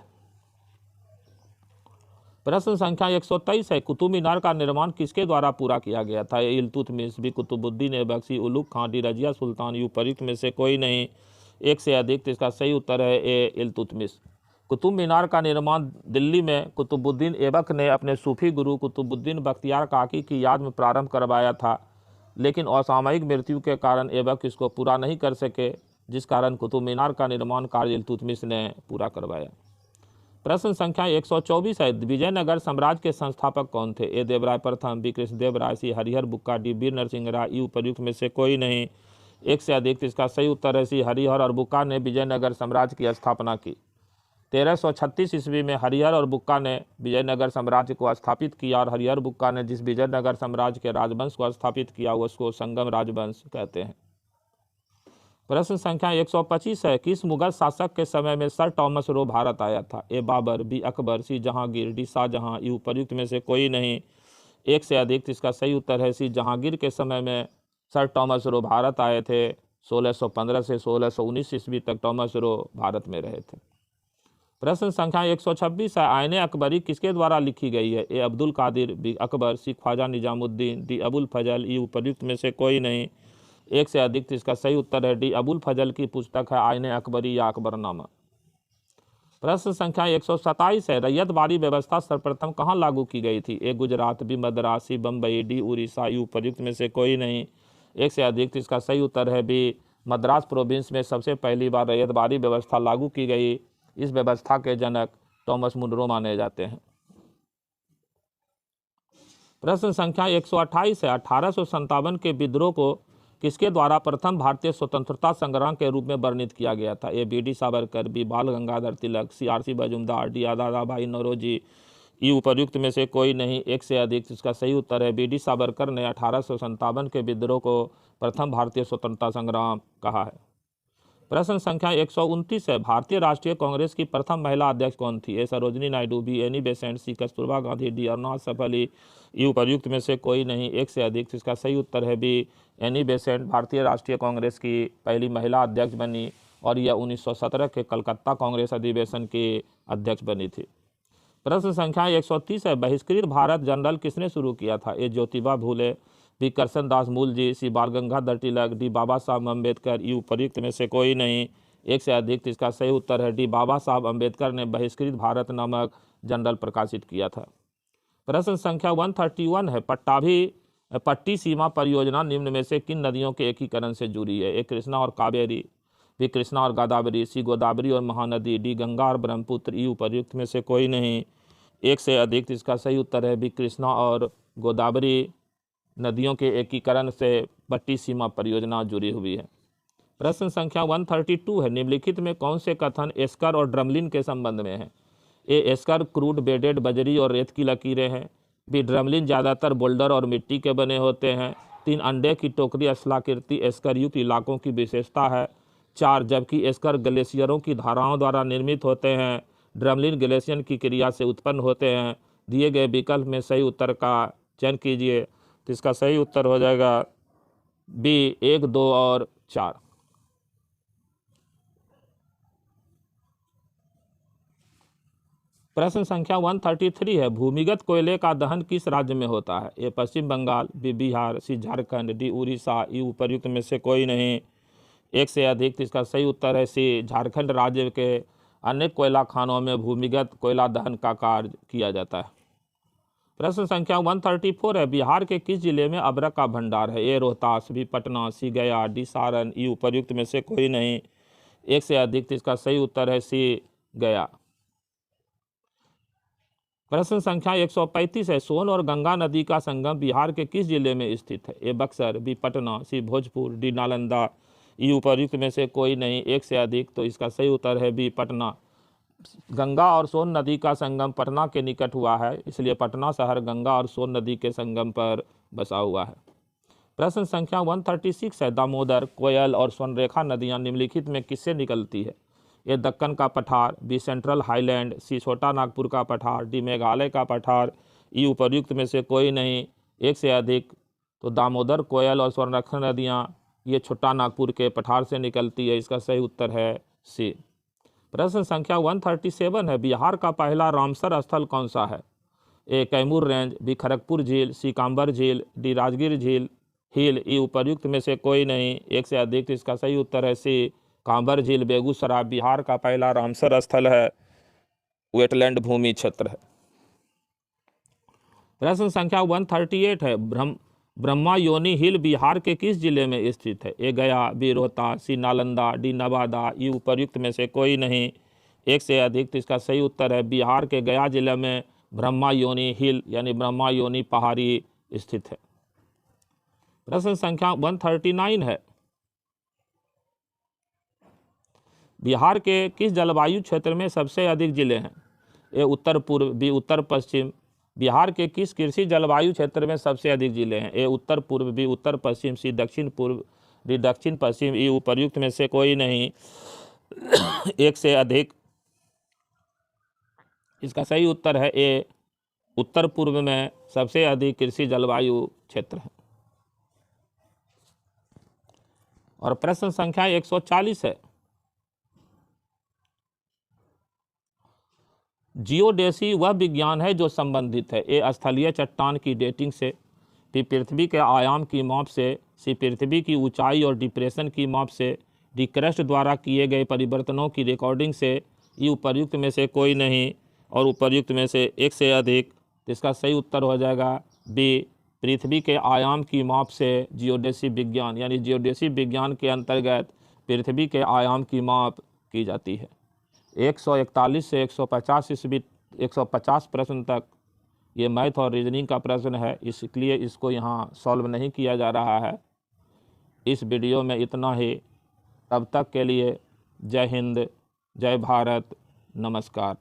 प्रश्न संख्या 123 है, कुतुब मीनार का निर्माण किसके द्वारा पूरा किया गया था? ए इल्तुतमिश, बी कुतुबुद्दीन ऐबक, सी उलुग खां, डी रजिया सुल्तान, ई उपर्युक्त में से कोई नहीं, एक से अधिक। तो इसका सही उत्तर है ए इल्तुतमिश। कुतुब मीनार का निर्माण दिल्ली में कुतुबुद्दीन ऐबक ने अपने सूफी गुरु कुतुबुद्दीन बख्तियार काकी की याद में प्रारंभ करवाया था, लेकिन असामयिक मृत्यु के कारण ऐबक इसको पूरा नहीं कर सके, जिस कारण कुतुब मीनार का निर्माण कार्य इल्तुतमिश ने पूरा करवाया। प्रश्न संख्या 124 है, विजयनगर साम्राज्य के संस्थापक कौन थे? ए देवराय प्रथम, बी कृष्णदेव राय, सी हरिहर बुक्का, डी वीर नरसिंह राय। ई उपर्युक्त में से कोई नहीं, एक से अधिक। इसका सही उत्तर है सी हरिहर और बुक्का ने विजयनगर साम्राज्य की स्थापना की। 1336 ईस्वी में हरिहर और बुक्का ने विजयनगर साम्राज्य को स्थापित किया और हरिहर बुक्का ने जिस विजयनगर साम्राज्य के राजवंश को स्थापित किया उसको संगम राजवंश कहते हैं। प्रश्न संख्या 125 है, किस मुगल शासक के समय में सर टॉमस रो भारत आया था? ए बाबर, बी अकबर, सी जहांगीर, डी शाहजहां। ई उपर्युक्त में से कोई नहीं, एक से अधिक। इसका सही उत्तर है सी जहांगीर के समय में सर टॉमस रो भारत आए थे। 1615 से 1619 ईस्वी तक टॉमस रो भारत में रहे थे। प्रश्न संख्या 126 है, आईने अकबरी किसके द्वारा लिखी गई है? ए अब्दुल कादिर, बी अकबर, सी ख्वाजा निजामुद्दीन, डी अबुल फजल। ई उपर्युक्त में से कोई नहीं, एक से अधिक। इसका सही उत्तर है डी अबुल फजल की पुस्तक है आईने अकबरी या अकबरनामा। प्रश्न संख्या 127 है, रैयतवाड़ी व्यवस्था सर्वप्रथम कहाँ लागू की गई थी? ए गुजरात, बी मद्रास, सी बम्बई, डी उड़ीसा। ई उपर्युक्त में से कोई नहीं, एक से अधिक। इसका सही उत्तर है बी मद्रास प्रोविंस में सबसे पहली बार रैयतवाड़ी व्यवस्था लागू की गई। इस व्यवस्था के जनक टॉमस मुनरो माने जाते हैं। प्रश्न संख्या 128 है, 1857 के विद्रोह को किसके द्वारा प्रथम भारतीय स्वतंत्रता संग्राम के रूप में वर्णित किया गया था? A B D Savarkar, B Bal Gangadhar Tilak, C R C Majumdar, D Dadabhai Naoroji. E उपर्युक्त में से कोई नहीं, एक से अधिक। इसका सही उत्तर है बी डी सावरकर ने 1857 के विद्रोह को प्रथम भारतीय स्वतंत्रता संग्राम कहा है। प्रश्न संख्या 129 है, भारतीय राष्ट्रीय कांग्रेस की प्रथम महिला अध्यक्ष कौन थी? A Sarojini Naidu, B Annie Besant, C Kasturba Gandhi, D Aruna सफली। ई उपर्युक्त में से कोई नहीं, एक से अधिक। इसका सही उत्तर है बी एनी बेसेंट भारतीय राष्ट्रीय कांग्रेस की पहली महिला अध्यक्ष बनी और यह 1917 के कलकत्ता कांग्रेस अधिवेशन की अध्यक्ष बनी थी। प्रश्न संख्या 130 है, बहिष्कृत भारत जनरल किसने शुरू किया था? ए ज्योतिबा फूले, बी करसन दास मूलजी, सी बाल गंगाधर तिलक, डी बाबा साहब अम्बेडकर। ई उपर्युक्त में से कोई नहीं, एक से अधिक। इसका सही उत्तर है डी बाबा साहब अम्बेडकर ने बहिष्कृत भारत नामक जनरल प्रकाशित किया था। प्रश्न संख्या 131 है, पट्टी सीमा परियोजना निम्न में से किन नदियों के एकीकरण से जुड़ी है? ए कृष्णा और कावेरी, बी कृष्णा और गोदावरी, सी गोदावरी और महानदी, डी गंगा और ब्रह्मपुत्र। ई उपर्युक्त में से कोई नहीं, एक से अधिक। इसका सही उत्तर है बी कृष्णा और गोदावरी नदियों के एकीकरण से पट्टी सीमा परियोजना जुड़ी हुई है। प्रश्न संख्या 132 है, निम्नलिखित में कौन से कथन एस्कर और ड्रमलिन के संबंध में है? ए एस्कर क्रूड बेडेड बजरी और रेत की लकीरें हैं, बी ड्रमलिन ज़्यादातर बोल्डर और मिट्टी के बने होते हैं, 3 अंडे की टोकरी स्थलाकृति एस्कर युक्त इलाकों की विशेषता है, 4 जबकि एस्कर ग्लेशियरों की धाराओं द्वारा निर्मित होते हैं, ड्रमलिन ग्लेशियर की क्रिया से उत्पन्न होते हैं। दिए गए विकल्प में सही उत्तर का चयन कीजिए। तो इसका सही उत्तर हो जाएगा बी 1, 2 और 4। प्रश्न संख्या 133 है, भूमिगत कोयले का दहन किस राज्य में होता है? ए पश्चिम बंगाल, बी बिहार, सी झारखंड, डी उड़ीसा। ई उपर्युक्त में से कोई नहीं, एक से अधिक। इसका सही उत्तर है सी झारखंड राज्य के अनेक कोयला खानों में भूमिगत कोयला दहन का कार्य किया जाता है। प्रश्न संख्या 134 है, बिहार के किस जिले में अबरक का भंडार है? ए रोहतास, बी पटना, सी गया, डी सारण। ई उपर्युक्त में से कोई नहीं, एक से अधिक। इसका सही उत्तर है सी गया। प्रश्न संख्या 135 है, सोन और गंगा नदी का संगम बिहार के किस जिले में स्थित है? ए बक्सर, बी पटना, सी भोजपुर, डी नालंदा। ई उपर्युक्त में से कोई नहीं, एक से अधिक। तो इसका सही उत्तर है बी पटना। गंगा और सोन नदी का संगम पटना के निकट हुआ है, इसलिए पटना शहर गंगा और सोन नदी के संगम पर बसा हुआ है। प्रश्न संख्या 136 है, दामोदर, कोयल और स्वर्णरेखा नदियां निम्नलिखित में किससे निकलती है? ए दक्कन का पठार, बी सेंट्रल हाईलैंड, सी छोटा नागपुर का पठार, डी मेघालय का पठार। ई उपर्युक्त में से कोई नहीं, एक से अधिक। तो दामोदर, कोयल और स्वर्णरेखा नदियाँ ये छोटा नागपुर के पठार से निकलती है। इसका सही उत्तर है सी। प्रश्न संख्या 137 है, बिहार का पहला रामसर स्थल कौन सा है? ए कैमूर रेंज, बी खड़गपुर झील, सी कांबर झील, डी राजगीर झील हिल। ई उपर्युक्त में से कोई नहीं, एक से अधिक। इसका सही उत्तर है सी कांबर झील बेगूसराय बिहार का पहला रामसर स्थल है, वेटलैंड भूमि क्षेत्र है। प्रश्न संख्या 138 है, ब्रह्मा योनी हिल बिहार के किस जिले में स्थित है? ए गया, बी रोहतास, सी नालंदा, डी नवादा। ई उपर्युक्त में से कोई नहीं, एक से अधिक, तो इसका सही उत्तर है बिहार के गया जिले में ब्रह्मा योनि हिल यानी ब्रह्मा योनि पहाड़ी स्थित है। प्रश्न संख्या 139 है, बिहार के किस जलवायु क्षेत्र में सबसे अधिक जिले हैं? ए उत्तर पूर्व, बी उत्तर पश्चिम। बिहार के किस कृषि जलवायु क्षेत्र में सबसे अधिक जिले हैं? ए उत्तर पूर्व, बी उत्तर पश्चिम, सी दक्षिण पूर्व, डी दक्षिण पश्चिम, ई उपर्युक्त में से कोई नहीं, एक से अधिक। इसका सही उत्तर है ए उत्तर पूर्व में सबसे अधिक कृषि जलवायु क्षेत्र है। और प्रश्न संख्या 140 है, जियोडेसी वह विज्ञान है जो संबंधित है ए स्थलीय चट्टान की डेटिंग से, बी पृथ्वी के आयाम की माप से, सी पृथ्वी की ऊंचाई और डिप्रेशन की माप से, डी क्रस्ट द्वारा किए गए परिवर्तनों की रिकॉर्डिंग से, ई उपर्युक्त में से कोई नहीं और उपर्युक्त में से एक से अधिक। तो इसका सही उत्तर हो जाएगा बी पृथ्वी के आयाम की माप से जियोडेसी विज्ञान, यानी जियोडेसी विज्ञान के अंतर्गत पृथ्वी के आयाम की माप की जाती है। 141 से 150 प्रश्न तक ये मैथ और रीजनिंग का प्रश्न है, इसलिए इसको यहाँ सॉल्व नहीं किया जा रहा है। इस वीडियो में इतना ही। तब तक के लिए जय हिंद, जय भारत, नमस्कार।